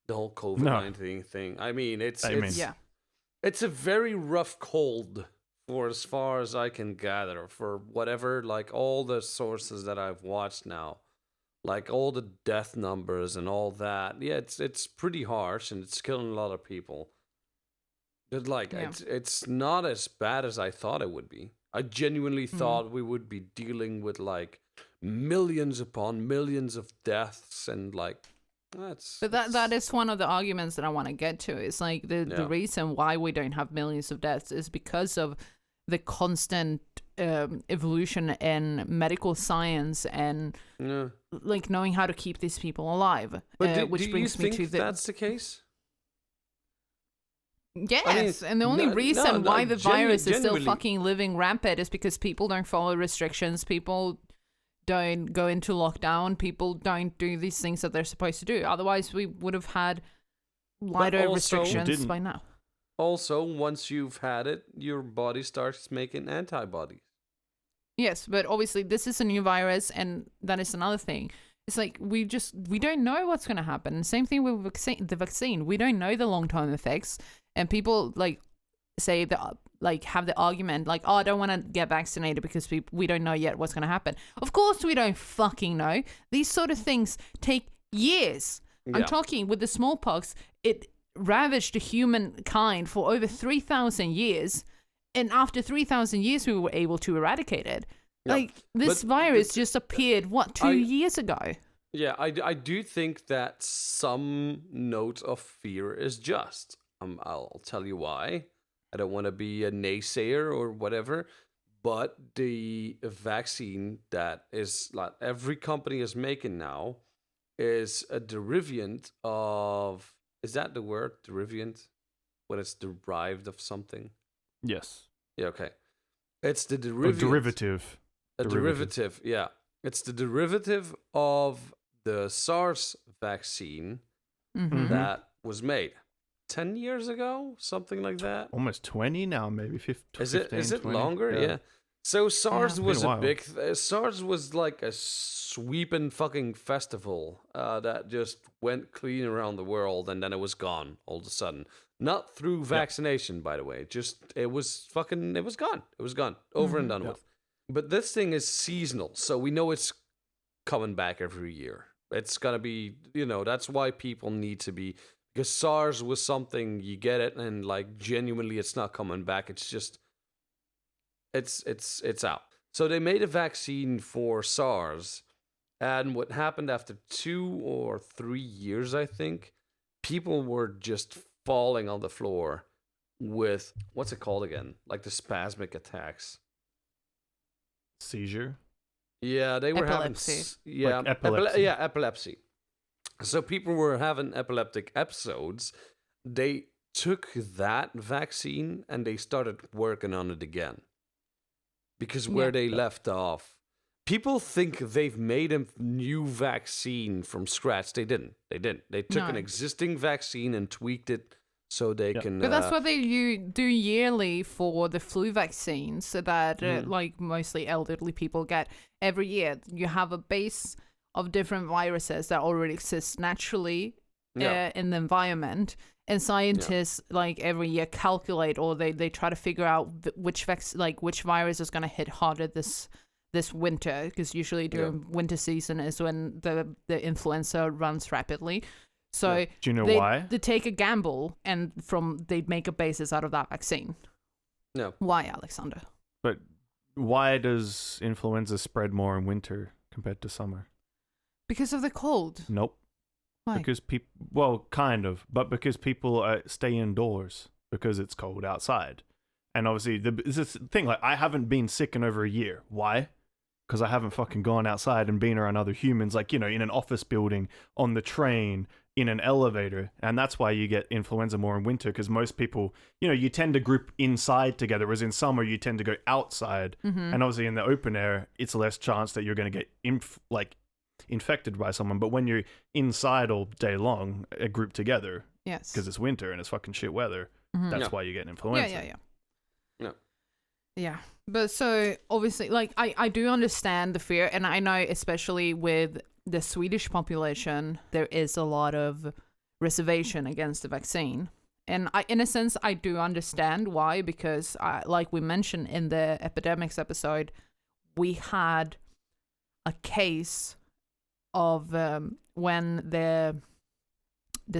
D: The whole COVID-19 thing. I mean, it's a very rough cold for as far as I can gather, for whatever, like all the sources that I've watched now, like all the death numbers and all that. Yeah, it's pretty harsh and it's killing a lot of people. But like, it's not as bad as I thought it would be. I genuinely thought we would be dealing with like millions upon millions of deaths and like.
B: But that is one of the arguments that I want to get to. It's like the reason why we don't have millions of deaths is because of the constant evolution in medical science and like knowing how to keep these people alive.
D: But
B: which brings me to
D: that's the case?
B: Yes, and the only reason why the virus is still fucking living rampant is because people don't follow restrictions. People don't go into lockdown. People don't do these things that they're supposed to do. Otherwise, we would have had lighter restrictions by now.
D: Also, once you've had it, your body starts making antibodies.
B: Yes, but obviously this is a new virus, and that is another thing. It's like we don't know what's going to happen. And same thing with the vaccine. We don't know the long-term effects, and people like say that like have the argument like, oh, I don't want to get vaccinated because we don't know yet what's going to happen. Of course we don't fucking know. These sort of things take years. Yeah. I'm talking with the smallpox, it ravaged humankind for over 3,000 years, and after 3,000 years we were able to eradicate it. Yeah. Like this virus just appeared 2 years ago.
D: Yeah, I do think that some note of fear is just. I'll tell you why. I don't want to be a naysayer or whatever, but the vaccine that is like every company is making now is a derivative of. Is that the word, derivative? When it's derived of something?
C: Yes.
D: Yeah, okay. It's the derivative. A derivative, yeah. It's the derivative of the Sars vaccine that was made 10 years ago, something like that.
C: Almost 20 now, maybe 15.
D: Is it 20? Longer? Yeah. So SARS was a big. SARS was like a sweeping fucking festival that just went clean around the world, and then it was gone all of a sudden. Not through vaccination, by the way. Just it was gone. It was gone. Over and done with. But this thing is seasonal, so we know it's coming back every year. It's gonna be, that's why people need to be, because SARS was something you get it and like genuinely it's not coming back. It's just. It's out. So they made a vaccine for SARS, and what happened after 2 or 3 years, I think, people were just falling on the floor with, what's it called again? Like the spasmic attacks.
C: Seizure?
D: Yeah, they were
B: epilepsy.
D: having...
C: Like epilepsy.
D: Epilepsy. So people were having epileptic episodes. They took that vaccine and they started working on it again. Because where they left off, people think they've made a new vaccine from scratch. They didn't. They took an existing vaccine and tweaked it so they can...
B: But that's what they do yearly for the flu vaccines, so that like mostly elderly people get every year. You have a base of different viruses that already exist naturally in the environment. And scientists like every year calculate, or they try to figure out which virus is going to hit harder this winter, because usually during winter season is when the influenza runs rapidly. So
C: do you know why?
B: They take a gamble and they make a basis out of that vaccine.
D: No.
B: Why, Alexander?
C: But why does influenza spread more in winter compared to summer?
B: Because of the cold.
C: Nope.
B: Why?
C: Because people, kind of, but because people stay indoors because it's cold outside. And obviously, this thing, like, I haven't been sick in over a year. Why? Because I haven't fucking gone outside and been around other humans, like, in an office building, on the train, in an elevator. And that's why you get influenza more in winter, because most people, you tend to group inside together, whereas in summer, you tend to go outside. And obviously, in the open air, it's less chance that you're going to get infected by someone. But when you're inside all day long, grouped together, because it's winter and it's fucking shit weather, that's why you get influenza.
B: Yeah. But so obviously, like, I do understand the fear, and I know especially with the Swedish population, there is a lot of reservation against the vaccine. And in a sense, I do understand why, because like we mentioned in the epidemics episode, we had a case of when the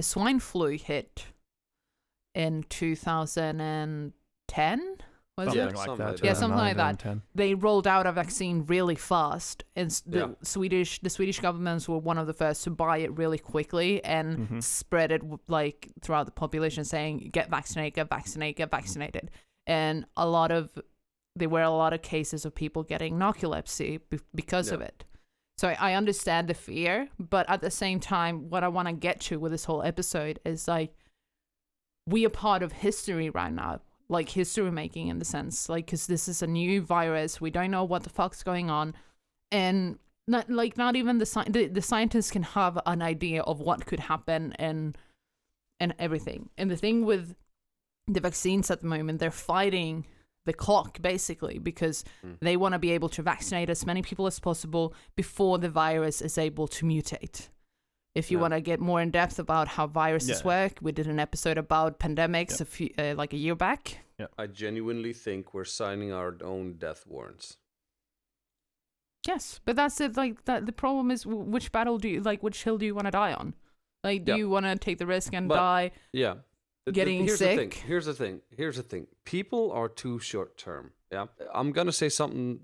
B: swine flu hit in 2010.
C: Something like that.
B: Yeah, something like that.
C: 10.
B: They rolled out a vaccine really fast, and the
D: Yeah.
B: Swedish governments were one of the first to buy it really quickly and spread it like throughout the population, saying get vaccinated, get vaccinated, get vaccinated. And there were a lot of cases of people getting narcolepsy because of it. So I understand the fear, but at the same time, what I want to get to with this whole episode is like, we are part of history right now. Like history making in the sense, like, because this is a new virus, we don't know what the fuck's going on, and not even the scientists can have an idea of what could happen and everything. And the thing with the vaccines at the moment, they're fighting the clock basically because they want to be able to vaccinate as many people as possible before the virus is able to mutate. If you want to get more in depth about how viruses work, we did an episode about pandemics a year back.
C: Yeah.
D: I genuinely think we're signing our own death warrants.
B: Yes, but that's it. Like that, the problem is which battle do you like? Which hill do you want to die on? Like, do you want to take the risk and die?
D: Yeah.
B: Getting sick.
D: Here's the thing. People are too short term. Yeah. I'm gonna say something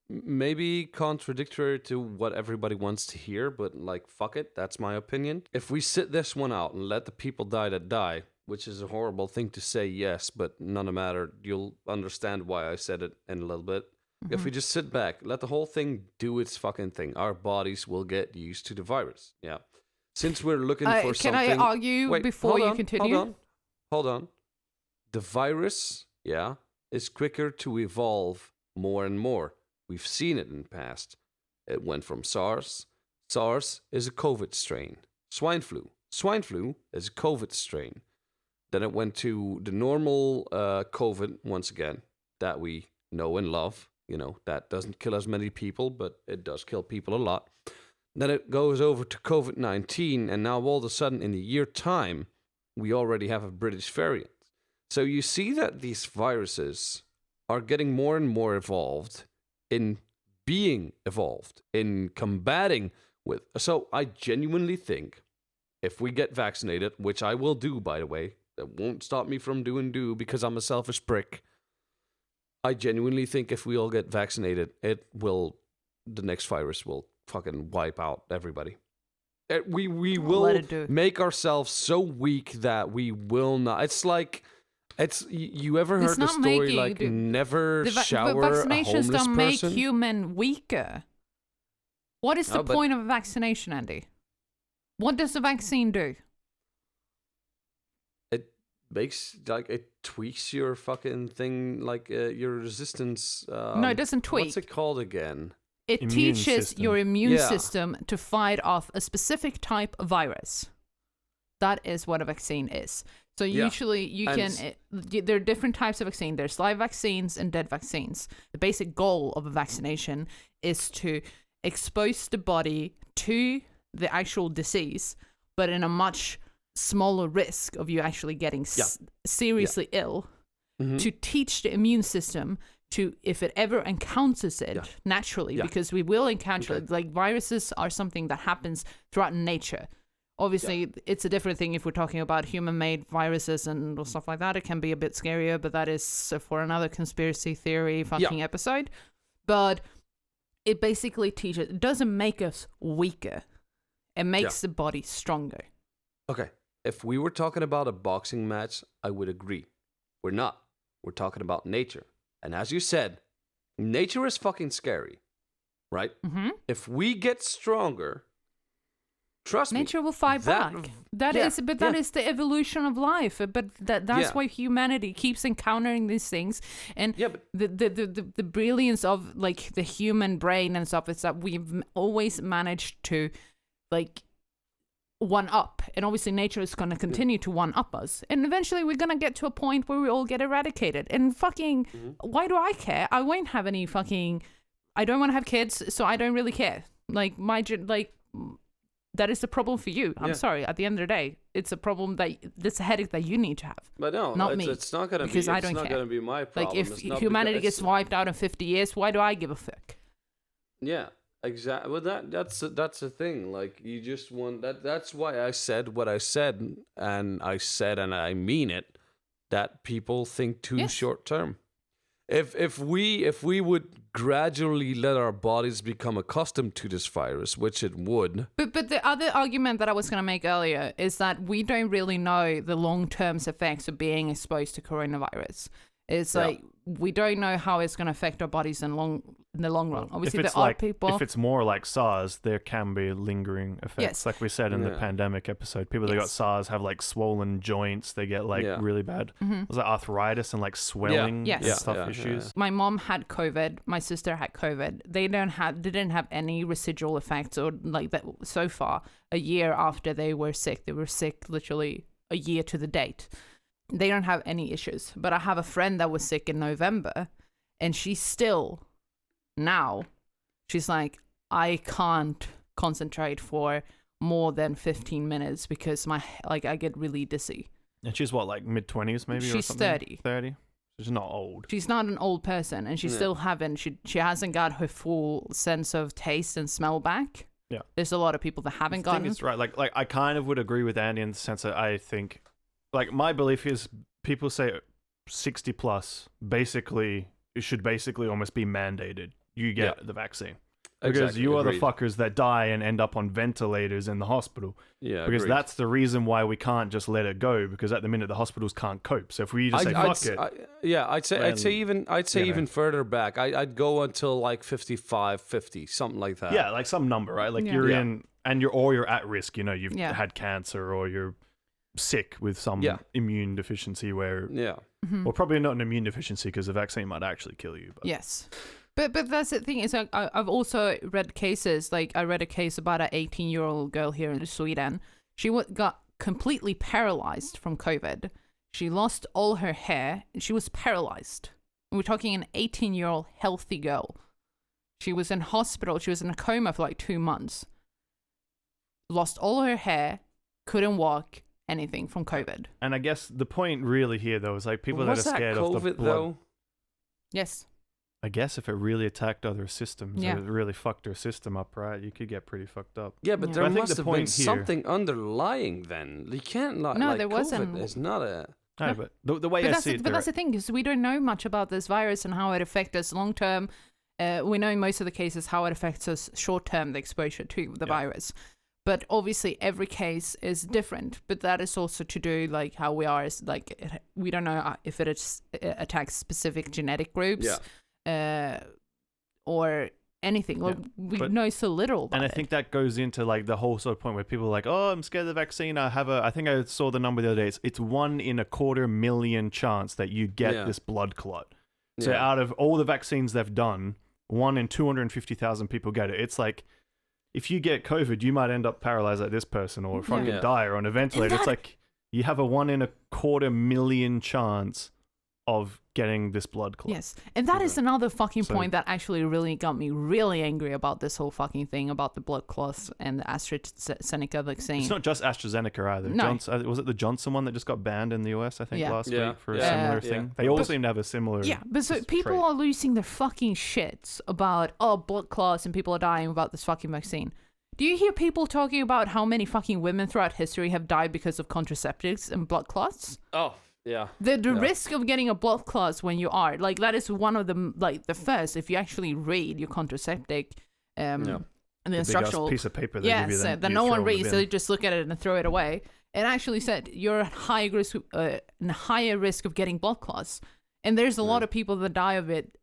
D: maybe contradictory to what everybody wants to hear, but like, fuck it, that's my opinion. If we sit this one out and let the people die that die, which is a horrible thing to say, yes, but none of matter, you'll understand why I said it in a little bit. If we just sit back, let the whole thing do its fucking thing, our bodies will get used to the virus. Yeah. Since we're looking for
B: can
D: something...
B: I argue before you continue?
D: Hold on. The virus, is quicker to evolve more and more. We've seen it in the past. It went from SARS. SARS is a COVID strain. Swine flu. Swine flu is a COVID strain. Then it went to the normal COVID, once again, that we know and love. You know, that doesn't kill as many people, but it does kill people a lot. Then it goes over to COVID-19, and now all of a sudden, in a year time, we already have a British variant. So you see that these viruses are getting more and more evolved in being evolved, in combating with. So I genuinely think if we get vaccinated, which I will do, by the way, that won't stop me from doing because I'm a selfish prick. I genuinely think if we all get vaccinated, the next virus will fucking wipe out everybody. We will make ourselves so weak that we will not. It's like, you ever heard the story never shower a homeless person?
B: Vaccinations don't make human weaker. What is the point of a vaccination, Andy? What does the vaccine do?
D: It makes, it tweaks your fucking thing, your resistance.
B: No, it doesn't tweak.
D: What's it called again?
B: It teaches your immune system to fight off a specific type of virus. That is what a vaccine is. So usually there are different types of vaccine. There's live vaccines and dead vaccines. The basic goal of a vaccination is to expose the body to the actual disease, but in a much smaller risk of you actually getting seriously ill, to teach the immune system to, if it ever encounters it naturally, because we will encounter it. Like, viruses are something that happens throughout nature. Obviously, it's a different thing if we're talking about human-made viruses and stuff like that. It can be a bit scarier, but that is for another conspiracy theory fucking episode. But it basically teaches, it doesn't make us weaker. It makes the body stronger.
D: Okay. If we were talking about a boxing match, I would agree. We're not. We're talking about nature. And as you said, nature is fucking scary, right? Mm-hmm. If we get stronger, trust me,
B: nature will fight back. That is the evolution of life. But that's why humanity keeps encountering these things. And the brilliance of like the human brain and stuff is that we've always managed to like one up, and obviously nature is going to continue to one up us, and eventually we're going to get to a point where we all get eradicated. And fucking why do I care? I won't have any fucking, I don't want to have kids, so I don't really care. Like that is the problem for you. I'm sorry, at the end of the day, it's a problem that's a headache that you need to have.
D: But no,
B: not me,
D: it's not going to be,
B: because I
D: it's
B: don't
D: not
B: care.
D: going to be my problem.
B: Like if humanity gets wiped out in 50 years, why do I give a fuck?
D: Yeah. Exactly. Well, that's the thing. Like, you just want that. That's why I said what I said, and I mean it. That people think too short term. If we would gradually let our bodies become accustomed to this virus, which it would.
B: But the other argument that I was going to make earlier is that we don't really know the long-term effects of being exposed to coronavirus. It's like we don't know how it's going to affect our bodies in the long run. Obviously, there are people.
C: If it's more like SARS, there can be lingering effects.
B: Yes.
C: Like we said in the pandemic episode, people that got SARS have like swollen joints. They get like really bad. Was it arthritis and like swelling and stuff issues?
B: My mom had COVID. My sister had COVID. They didn't have any residual effects or like that so far. A year after they were sick literally a year to the date. They don't have any issues. But I have a friend that was sick in November, and she's still now, she's like, I can't concentrate for more than 15 minutes because I get really dizzy.
C: And she's what, like mid-20s maybe?
B: She's 30.
C: 30? She's not old.
B: She's not an old person, and she still she hasn't got her full sense of taste and smell back. Yeah. There's a lot of people that haven't gotten. I think
C: it's right. Like I kind of would agree with Andy in the sense that I think, like, my belief is people say 60 plus basically, it should basically almost be mandated. You get the vaccine. Because you are the fuckers that die and end up on ventilators in the hospital. Yeah, because that's the reason why we can't just let it go. Because at the minute the hospitals can't cope. So if we just say fuck it,
D: I'd say even further back. I'd go until like 55, 50, something like that.
C: Yeah, like some number, right? Like you're in, and you're at risk. You know, you've had cancer or you're sick with some immune deficiency where, well, probably not an immune deficiency because the vaccine might actually kill you. But.
B: Yes. But that's the thing, is like, I've also read cases, like I read a case about an 18-year-old girl here in Sweden. She got completely paralyzed from COVID. She lost all her hair, and she was paralyzed. We're talking an 18-year-old healthy girl. She was in hospital, she was in a coma for like 2 months. Lost all her hair, couldn't walk, anything from COVID.
C: And I guess the point really here, though, is like people that are scared of the blood.
D: Though?
B: Yes.
C: I guess if it really attacked other systems, it really fucked their system up, right? You could get pretty fucked up.
D: Yeah, but there must have been something underlying then. You can't no, like there wasn't. It's not a...
C: No, but the way I see it...
B: But that's the thing, because we don't know much about this virus and how it affects us long term. We know in most of the cases how it affects us short term, the exposure to the virus. But obviously every case is different. But that is also to do like how we are. Is like we don't know if it attacks specific genetic groups. Yeah. Or anything. Like, we know so little about it.
C: And I think that goes into like the whole sort of point where people are like, oh, I'm scared of the vaccine. I think I saw the number the other day. It's 1 in 250,000 chance that you get this blood clot. So out of all the vaccines they've done, 1 in 250,000 people get it. It's like, if you get COVID, you might end up paralyzed like this person or fucking die or on a ventilator. It's like you have a 1 in 250,000 chance of getting this blood clot.
B: Yes. And that is another fucking point that actually really got me really angry about this whole fucking thing about the blood clots and the AstraZeneca vaccine.
C: It's not just AstraZeneca either.
B: No.
C: Was it the Johnson one that just got banned in the US, I think, last week for a similar thing? They all seem to have a similar...
B: Yeah, but so people are losing their fucking shits about, blood clots and people are dying about this fucking vaccine. Do you hear people talking about how many fucking women throughout history have died because of contraceptives and blood clots?
D: Oh, yeah.
B: The risk of getting a blood clot when you are, like, that is one of the, like, the first, if you actually read your contraceptive, and the instructional
C: piece of paper they give you
B: that no one reads, so they just look at it and throw it away. It actually said you're at higher risk of getting blood clots. And there's a lot of people that die of it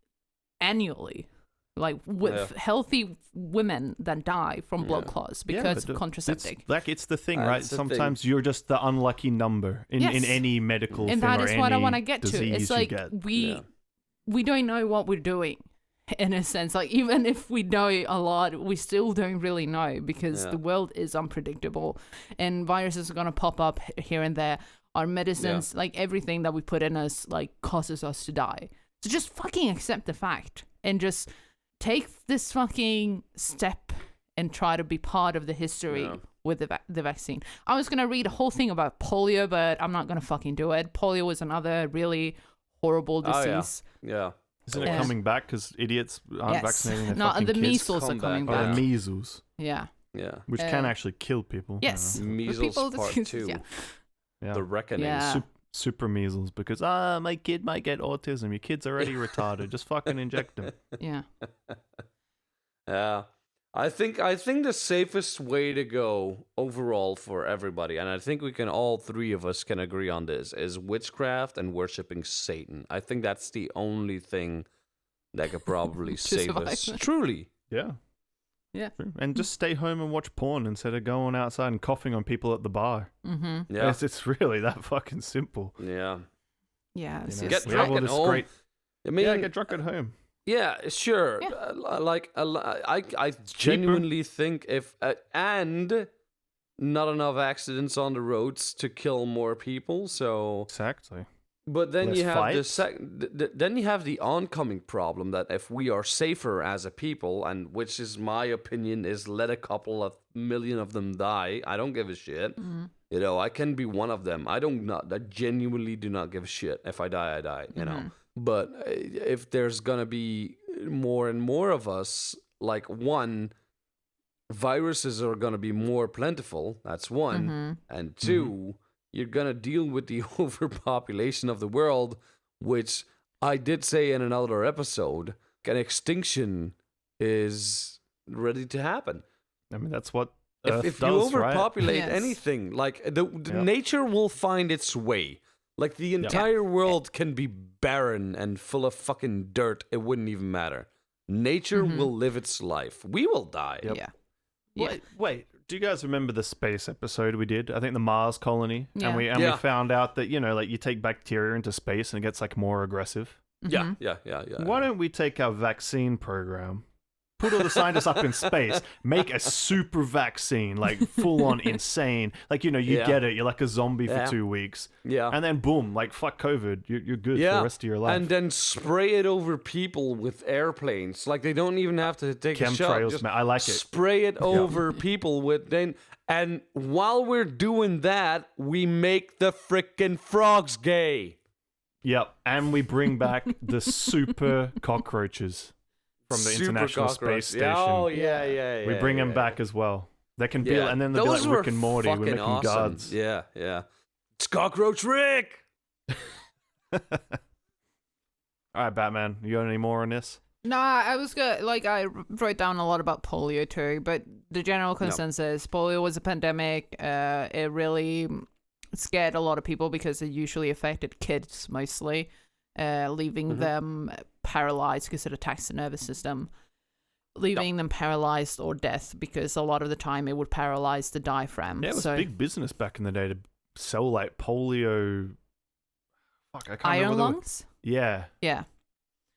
B: annually. Like with healthy women that die from blood clots because of contraceptive.
C: It's the thing, right? Sometimes you're just the unlucky number in any medical thing or any disease.
B: And that is what I want to get to. It's like we don't know what we're doing. in a sense. Like, even if we know a lot, we still don't really know because the world is unpredictable and viruses are going to pop up here and there. Our medicines, like everything that we put in us, like causes us to die. So just fucking accept the fact and just take this fucking step and try to be part of the history with the vaccine. I was going to read a whole thing about polio, but I'm not going to fucking do it. Polio was another really horrible disease.
D: Yeah.
C: Isn't it coming back because idiots aren't vaccinating their fucking
B: the
C: kids?
B: measles are coming back.
C: Oh, the measles.
B: Yeah.
D: Yeah.
C: Which can actually kill people.
B: Yes.
D: Measles part 2.
C: Yeah.
D: The reckoning.
B: Yeah.
C: Super measles because my kid might get autism. Your kid's already retarded. Just fucking inject him.
B: Yeah.
D: Yeah. I think the safest way to go overall for everybody, and I think we can all three of us can agree on this, is witchcraft and worshipping Satan. I think that's the only thing that could probably save us. Truly.
C: Yeah.
B: Yeah.
C: And just stay home and watch porn instead of going outside and coughing on people at the bar.
B: Mm-hmm.
D: Yeah.
C: It's really that fucking simple.
D: Yeah.
B: Yeah.
C: You know,
D: Get
C: we
D: drunk
C: have all
D: at
C: this
D: home.
C: great.
D: I mean,
C: Get drunk at home.
D: Yeah, sure.
B: Yeah.
D: I genuinely think if and not enough accidents on the roads to kill more people. So
C: Exactly.
D: but then
C: Less
D: you have
C: fights.
D: then you have the oncoming problem that if we are safer as a people, and which is my opinion, is let a couple of million of them die. I don't give a shit.
B: Mm-hmm.
D: You know, I can be one of them. I genuinely do not give a shit. If I die, I die. You know. But if there's gonna be more and more of us, like viruses are gonna be more plentiful. That's one, and two, you're gonna deal with the overpopulation of the world, which I did say in another episode. An extinction is ready to happen.
C: I mean, that's what
D: If you
C: does, right?
D: overpopulate
B: Yes.
D: anything, like the nature will find its way. Like the entire world can be barren and full of fucking dirt. It wouldn't even matter. Nature will live its life. We will die.
C: Yep.
B: Yeah. Yeah.
C: Wait, do you guys remember the space episode we did? I think the Mars colony,
B: Yeah.
C: and we found out that like you take bacteria into space and it gets like more aggressive.
D: Yeah.
C: Why don't we take our vaccine program, put all the scientists up in space, make a super vaccine, like full on insane, like you get it, you're like a zombie for 2 weeks, and then boom, like fuck COVID, you're good for the rest of your life.
D: And then spray it over people with airplanes. Like they don't even have to take a shot.
C: Chemtrails,
D: Just
C: man, I like it.
D: Spray it over people with and while we're doing that, we make the frickin' frogs gay.
C: Yep, and we bring back the super cockroaches from the
D: Super
C: International
D: cockroach.
C: Space Station.
D: Oh yeah.
C: We bring them back as well. They can be, and then they'll
D: Those
C: be like
D: were
C: Rick and Morty. We're
D: fucking
C: making
D: awesome.
C: guards.
D: Yeah. It's Cockroach Rick.
C: All right, Batman. You got any more on this?
B: No, I was good. Like, I wrote down a lot about polio too, but the general consensus: polio was a pandemic. It really scared a lot of people because it usually affected kids mostly, leaving them paralyzed because it attacks the nervous system, leaving them paralyzed or death because a lot of the time it would paralyze the diaphragm.
C: Yeah, it was big business back in the day to sell like polio. Fuck, I can't
B: iron
C: remember.
B: lungs.
C: Yeah,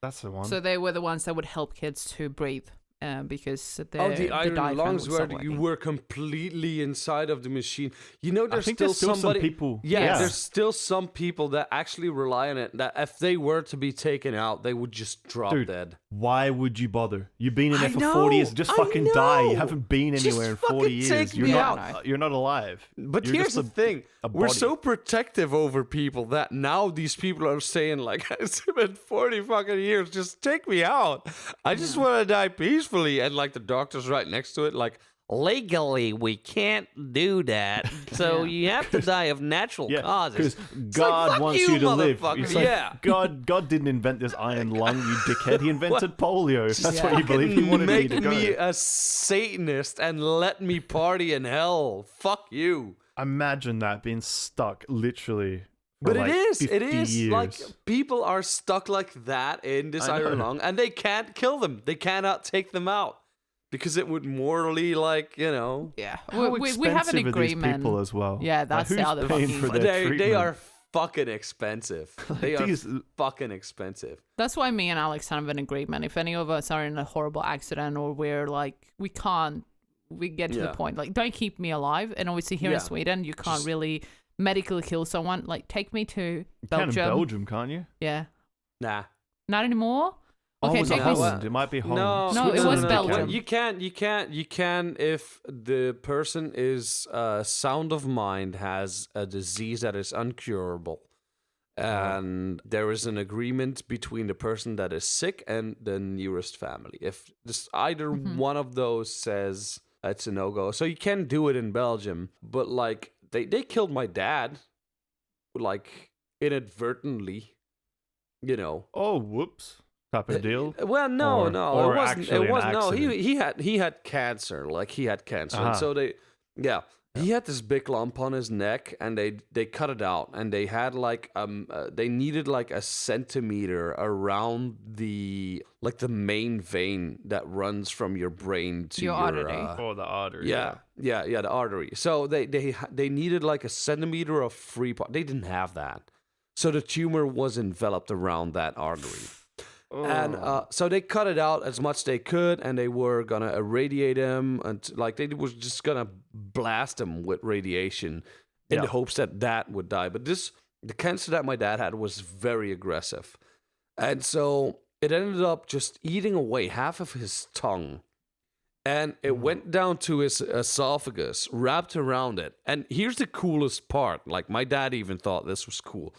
B: That's
C: the one.
B: So they were the ones that would help kids to breathe, because
D: The iron
B: diaphragm
D: lungs
B: would
D: where
B: stop
D: you
B: working.
D: were completely inside of the machine. You know,
C: I
D: there's
C: think
D: still
C: there's still
D: somebody.
C: some people.
D: Yeah, there's still some people that actually rely on it. That if they were to be taken out, they would just drop
C: Dude,
D: dead.
C: Why would you bother? You've been in there
D: I
C: for
D: know,
C: 40 years. Just
D: I
C: fucking die. You
D: know.
C: haven't been
D: Just
C: anywhere in
D: fucking
C: 40 years.
D: take
C: You're
D: me
C: not.
B: out.
C: You're not alive.
D: But
C: You're
D: here's
C: just
D: the thing: we're
C: body.
D: so protective over people that now these people are saying, like, "It's been 40 fucking years. Just take me out. I just want to die peacefully." And like the doctor's right next to it, like, legally we can't do that. So you have to die of natural causes.
C: Because
D: It's like,
C: God
D: fuck
C: wants
D: you,
C: you to live.
D: motherfucker.
C: It's like,
D: Yeah.
C: God didn't invent this iron lung, you dickhead. He invented polio. That's what you
D: Fucking
C: believe. He wanted me
D: make
C: to go.
D: me a Satanist and let me party in hell. Fuck you.
C: Imagine that being stuck literally. For
D: But
C: like
D: it
C: 50
D: is.
C: years.
D: Like, people are stuck like that in this
C: I know.
D: iron lung, and they can't kill them. They cannot take them out because it would morally, like, you know.
B: Yeah,
C: How
B: we have an
C: expensive are these
B: agreement.
C: people as well?
B: Yeah, that's
C: like,
B: the
C: who's
B: other
C: paying
B: fucking-
C: for their
D: They
C: treatment?
D: are fucking expensive. They are
C: These-
D: fucking expensive.
B: That's why me and Alex have an agreement. If any of us are in a horrible accident or we're like, we get to the point, like, don't keep me alive. And obviously here in Sweden, you can't really medically kill someone. Like, take me to Belgium.
C: You can in Belgium, can't you?
B: Yeah.
D: Nah.
B: Not anymore?
C: Oh,
B: Okay,
C: was it
B: take me...
C: Holland? It might be Holland.
B: No, it was
C: Switzerland,
B: Belgium.
D: You can if the person is sound of mind, has a disease that is incurable, and there is an agreement between the person that is sick and the nearest family. If this, either one of those says it's a no-go, so you can do it in Belgium, but like they killed my dad, like inadvertently, you know.
C: Oh, whoops. Type of deal?
D: Well, no,
C: Or
D: it wasn't.
C: actually
D: It wasn't.
C: an
D: No,
C: accident?
D: he had cancer. Like he had cancer, and so he had this big lump on his neck, and they cut it out, and they had like they needed like a centimeter around the main vein that runs from your brain to
B: Your artery.
C: The artery.
D: Yeah, the artery. So they needed like a centimeter of free part. They didn't have that, so the tumor was enveloped around that artery. And so they cut it out as much they could, and they were gonna irradiate him, and like they was just gonna blast him with radiation in the hopes that would die. But the cancer that my dad had was very aggressive, and so it ended up just eating away half of his tongue, and it went down to his esophagus, wrapped around it. And here's the coolest part: like my dad even thought this was cool.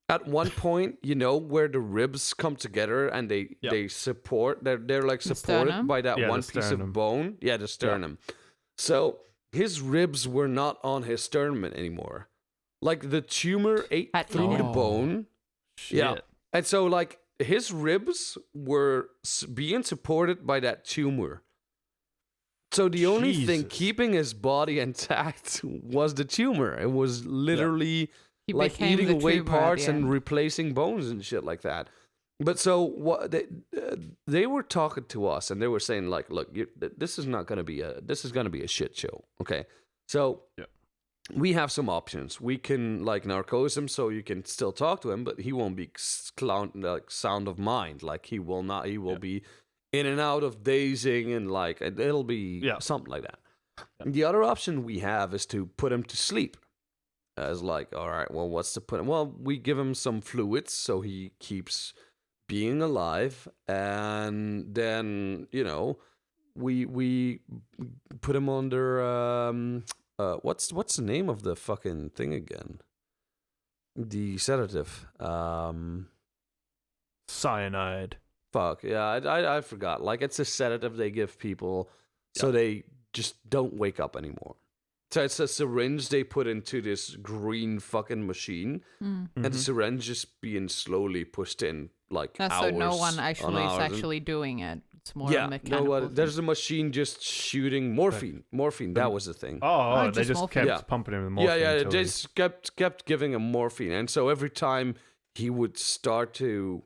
D: At one point, you know, where the ribs come together and they support, they're like supported
B: sternum?
D: by that one
C: the
D: piece
C: sternum.
D: of bone. Yeah, the sternum. So his ribs were not on his sternum anymore. Like the tumor ate through the bone.
C: Shit.
D: Yeah. And so like his ribs were being supported by that tumor. So the only thing
C: Jesus.
D: keeping his body intact was the tumor. It was literally...
B: He
D: like
B: became
D: eating
B: the
D: away
B: tumor at
D: parts
B: the
D: and
B: end.
D: replacing bones and shit like that. But so what they were talking to us, and they were saying like, look, this is going to be a shit show. Okay, so we have some options. We can like narcose him, so you can still talk to him, but he won't be like sound of mind. Like he will not. He will be in and out of dazing, and like it'll be something like that. The other option we have is to put him to sleep. As like, all right, well, what's the point? Well, we give him some fluids so he keeps being alive, and then you know, we put him under what's the name of the fucking thing again? The sedative.
C: Cyanide.
D: Fuck yeah, I forgot. Like it's a sedative they give people so they just don't wake up anymore. So it's a syringe they put into this green fucking machine, and the syringe just being slowly pushed in like
B: That's
D: hours.
B: so no one actually is
D: on hours.
B: actually doing it. It's more a mechanical thing.
D: There's a machine just shooting morphine. Morphine, that was the thing.
C: Oh, they
B: just
C: just
B: morphine.
C: kept pumping him with morphine.
D: They
C: until he-
D: just kept giving him morphine, and so every time he would start to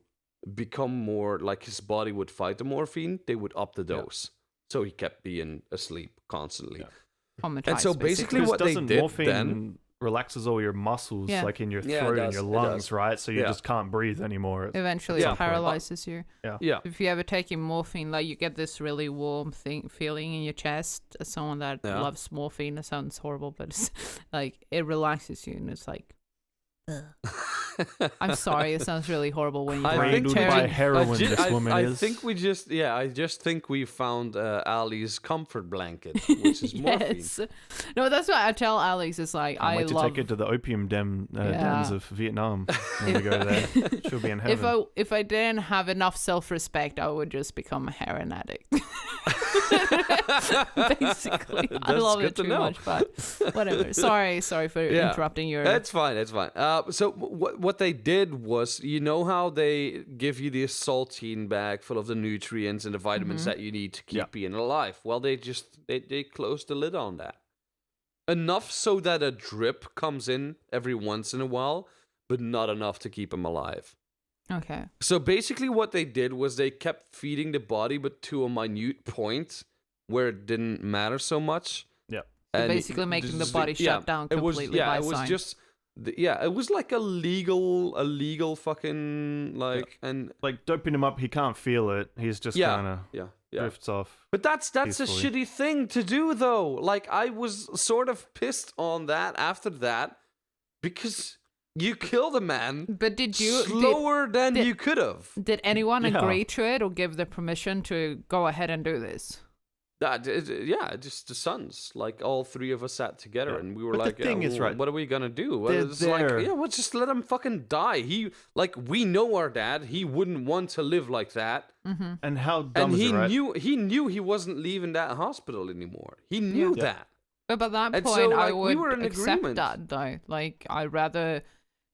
D: become more like his body would fight the morphine, they would up the dose. So he kept being asleep constantly. And so basically
C: Because
D: what they
C: doesn't
D: did
C: morphine
D: then...
C: relaxes all your muscles, like in your
D: Yeah, it
C: throat and
D: does,
C: your
D: it
C: lungs,
D: does.
C: right? So you just can't breathe anymore.
B: Eventually it paralyzes you.
D: Yeah.
B: If you ever take morphine, like you get this really warm feeling in your chest. As someone that loves morphine, it sounds horrible, but it's like it relaxes you, and it's like, I'm sorry, it sounds really horrible when you
C: Branded by heroin, this woman
D: I
C: is.
D: think I just think we found Ali's comfort blanket, which is morphine.
B: Yes. No, that's what I tell Alex. It's like
C: Can't
B: I
C: wait to
B: love.
C: take her to the opium dens of Vietnam when we go there. She'll be in heaven.
B: If I didn't have enough self-respect, I would just become a heroin addict. Basically, I love it too much, but whatever. Sorry for interrupting your.
D: It's fine. So what they did was, you know how they give you this saltine bag full of the nutrients and the vitamins that you need to keep being alive. Well, they closed the lid on that. Enough so that a drip comes in every once in a while, but not enough to keep him alive.
B: Okay.
D: So basically what they did was they kept feeding the body, but to a minute point where it didn't matter so much.
C: Yeah.
B: So basically making the body shut down completely by
D: it was
B: sign.
D: just it was like a legal fucking like and
C: like doping him up. He can't feel it. He's just kind of drifts off.
D: But that's
C: peacefully.
D: a shitty thing to do, though. Like, I was sort of pissed on that after that because you killed a man.
B: But did you
D: slower than you could have?
B: Did anyone agree to it or give the permission to go ahead and do this?
D: Just the sons. Like, all three of us sat together and we were
C: but the thing is, right,
D: what are we gonna do? It's
C: there.
D: like, well, just let him fucking die. We know our dad. He wouldn't want to live like that.
B: Mm-hmm.
C: And how dumb is it, right?
D: he knew he wasn't leaving that hospital anymore. He knew that.
B: But at that
D: And
B: point,
D: so,
B: I
D: like, we
B: would
D: were in
B: accept
D: agreement.
B: that, though. Like, I'd rather...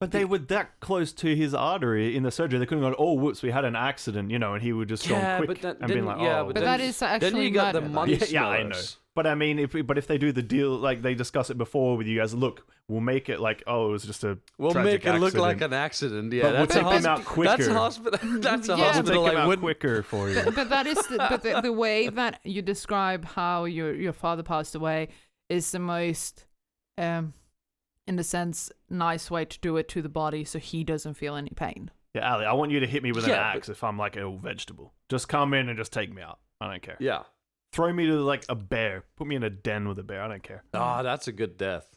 C: But they were that close to his artery in the surgery. They couldn't go, oh, whoops, we had an accident, and he would just go quick and be like, oh.
B: But that is actually
D: then you got
B: murder,
D: the money
C: yeah, I know. But I mean, if they do the deal, like they discuss it before with you guys, look, we'll make it like, oh, it was just a
D: We'll
C: tragic
D: make it look
C: accident.
D: like an accident. Yeah,
C: But we'll take him out quicker.
D: That's a hospital. That's a
B: Yeah,
D: hospital.
C: We'll take him
D: I
C: out
D: wouldn't.
C: quicker for you.
B: But that is the way that you describe how your father passed away is the most, in a sense, nice way to do it to the body so he doesn't feel any pain.
C: Yeah, Ali, I want you to hit me with an axe if I'm like a vegetable. Just come in and just take me out. I don't care.
D: Yeah.
C: Throw me to like a bear. Put me in a den with a bear. I don't care.
D: Ah, that's a good death.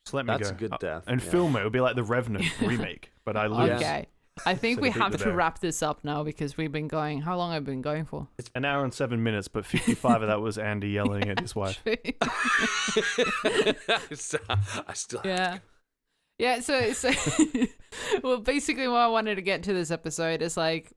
C: Just let me go.
D: That's a good death.
C: And film it. It'll be like the Revenant remake, but I lose.
B: Okay. I think
C: So
B: we
C: to beat
B: have
C: the
B: to
C: bear.
B: wrap this up now because we've been going... How long have we been going for?
C: It's an hour and 7 minutes, but 55 of that was Andy yelling at his wife.
D: I still.
B: Yeah. Yeah, so well, basically what I wanted to get to this episode is like,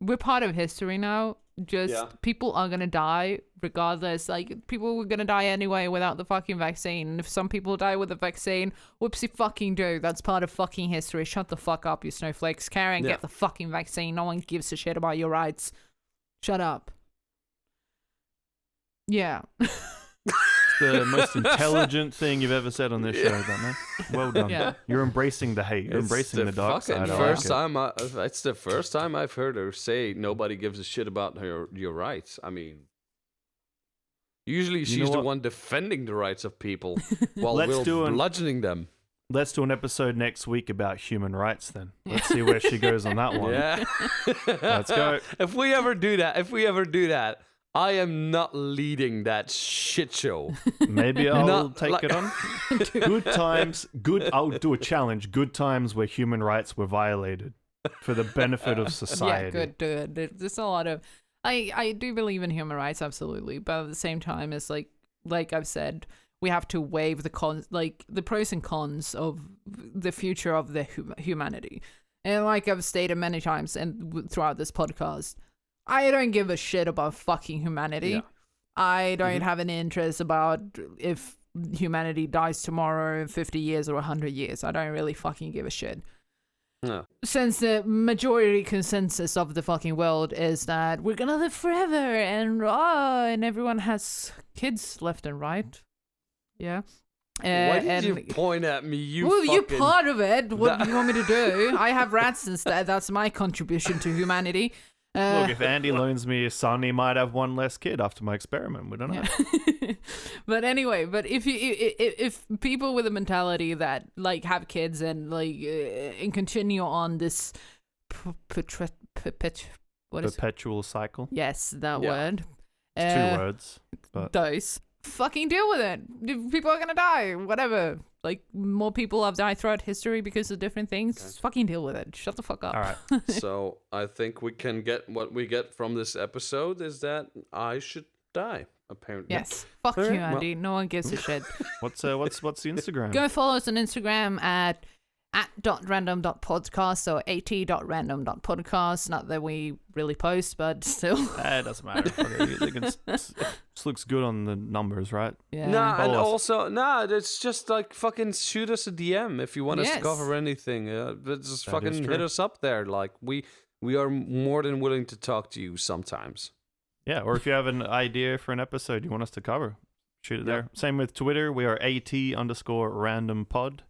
B: we're part of history now. Just people are going to die regardless. Like, people were going to die anyway without the fucking vaccine. And if some people die with the vaccine, whoopsie fucking do. That's part of fucking history. Shut the fuck up, you snowflakes. Carry and get the fucking vaccine. No one gives a shit about your rights. Shut up. Yeah.
C: The most intelligent thing you've ever said on this show, don't know? Well done.
B: Yeah.
C: You're embracing the hate. You're embracing the dark side.
D: It's the first time I've heard her say nobody gives a shit about your rights. I mean, usually she's the one defending the rights of people while we're bludgeoning them.
C: Let's do an episode next week about human rights then. Let's see where she goes on that one.
D: Yeah.
C: Let's go.
D: If we ever do that, I am not leading that shit show.
C: Maybe I'll take it on. Good times. I'll do a challenge. Good times where human rights were violated for the benefit of society.
B: Yeah, good. There's a lot of... I do believe in human rights, absolutely. But at the same time, it's like I've said, we have to weigh the cons, like the pros and cons of the future of the humanity. And like I've stated many times and throughout this podcast, I don't give a shit about fucking humanity. Yeah. I don't have an interest about if humanity dies tomorrow in 50 years or 100 years. I don't really fucking give a shit.
D: No.
B: Since the majority consensus of the fucking world is that we're gonna live forever and everyone has kids left and right. Yeah.
D: Why did you point at me?
B: You're part of it. What do you want me to do? I have rats instead. That's my contribution to humanity.
C: Look, if Andy loans me a son, he might have one less kid after my experiment. We don't know.
B: Yeah. But anyway, if people with a mentality that like have kids and like and continue on this
C: perpetual cycle.
B: Yes, that word.
C: It's 2 words. But
B: Dose. Fucking deal with it. People are gonna die. Whatever. Like, more people have died throughout history because of different things. Okay. Fucking deal with it. Shut the fuck up.
C: All right.
D: So I think we can get what we get from this episode is that I should die. Apparently.
B: Yes. Fuck you, Andy. No one gives a shit.
C: What's the Instagram?
B: Go follow us on Instagram at @random.podcast or at.random.podcast. Not that we really post, but still.
C: It doesn't matter. This looks good on the numbers, right?
B: Yeah.
D: Nah, and also, it's just like fucking shoot us a DM if you want us to cover anything. Just fucking hit us up there. Like, we are more than willing to talk to you sometimes.
C: Yeah, or if you have an idea for an episode you want us to cover, shoot it there. Same with Twitter. We are @_randompod.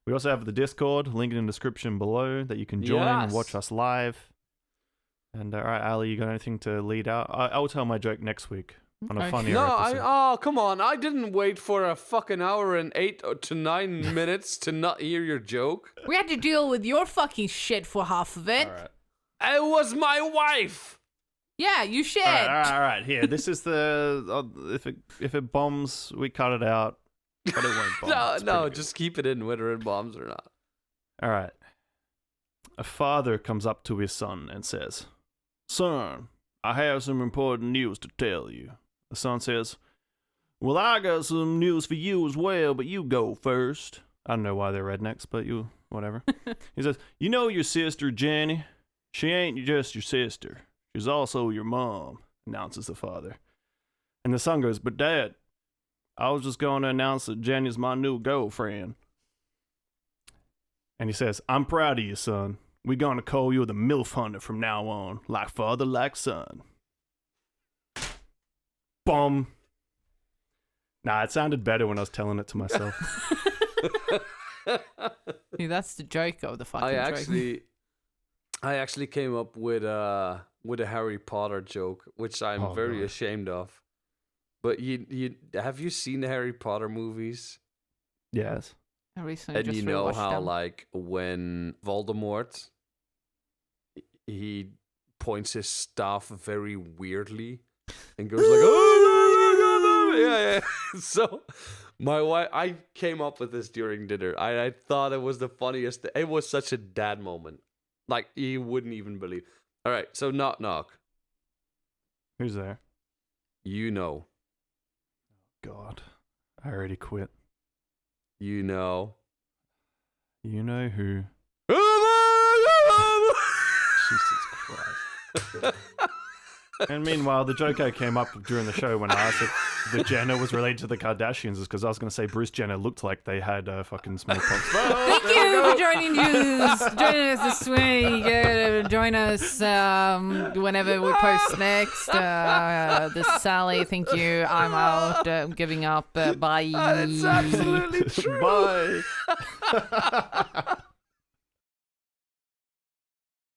C: We also have the Discord, link in the description below, that you can join and watch us live. And all right, Ali, you got anything to lead out? I'll tell my joke next week. on a funnier
D: No,
C: episode.
D: come on. I didn't wait for a fucking hour and 8 to 9 minutes to not hear your joke.
B: We had to deal with your fucking shit for half of it.
C: All right.
D: It was my wife.
B: Yeah, you shit.
C: All right. Here, this is the. If it bombs, we cut it out, but it won't bomb. It's
D: No,
C: pretty good.
D: just keep it in whether it bombs or not.
C: All right. A father comes up to his son and says, "Son, I have some important news to tell you." The son says, "Well, I got some news for you as well, but you go first." I don't know why they're rednecks, but whatever. He says, "You know your sister, Jenny? She ain't just your sister. She's also your mom," announces the father. And the son goes, "But Dad, I was just going to announce that Jenny's my new girlfriend." And he says, "I'm proud of you, son. We're going to call you the MILF Hunter from now on, like father, like son." Boom. Nah, it sounded better when I was telling it to myself.
B: See, that's the joke of the fucking joke.
D: I actually came up with a Harry Potter joke, which I'm very ashamed of. But you have you seen the Harry Potter movies?
C: Yes.
B: I recently
D: And
B: just
D: you know
B: rewatched
D: how
B: them.
D: like when Voldemort he points his staff very weirdly and goes like, "Oh, yeah." So my wife, I came up with this during dinner. I thought it was the funniest. It was such a dad moment. Like, you wouldn't even believe. All right, so knock knock.
C: Who's there?
D: You know.
C: God. I already quit.
D: You know.
C: You know who? Jesus Christ. And meanwhile, the joke I came up during the show when I asked if the Jenner was related to the Kardashians is because I was going to say Bruce Jenner looked like they had fucking smallpox.
B: Thank you for joining us this week. Join us whenever we post next. This is Sally. Thank you. I'm out. I'm giving up. Bye.
D: It's absolutely true.
C: Bye.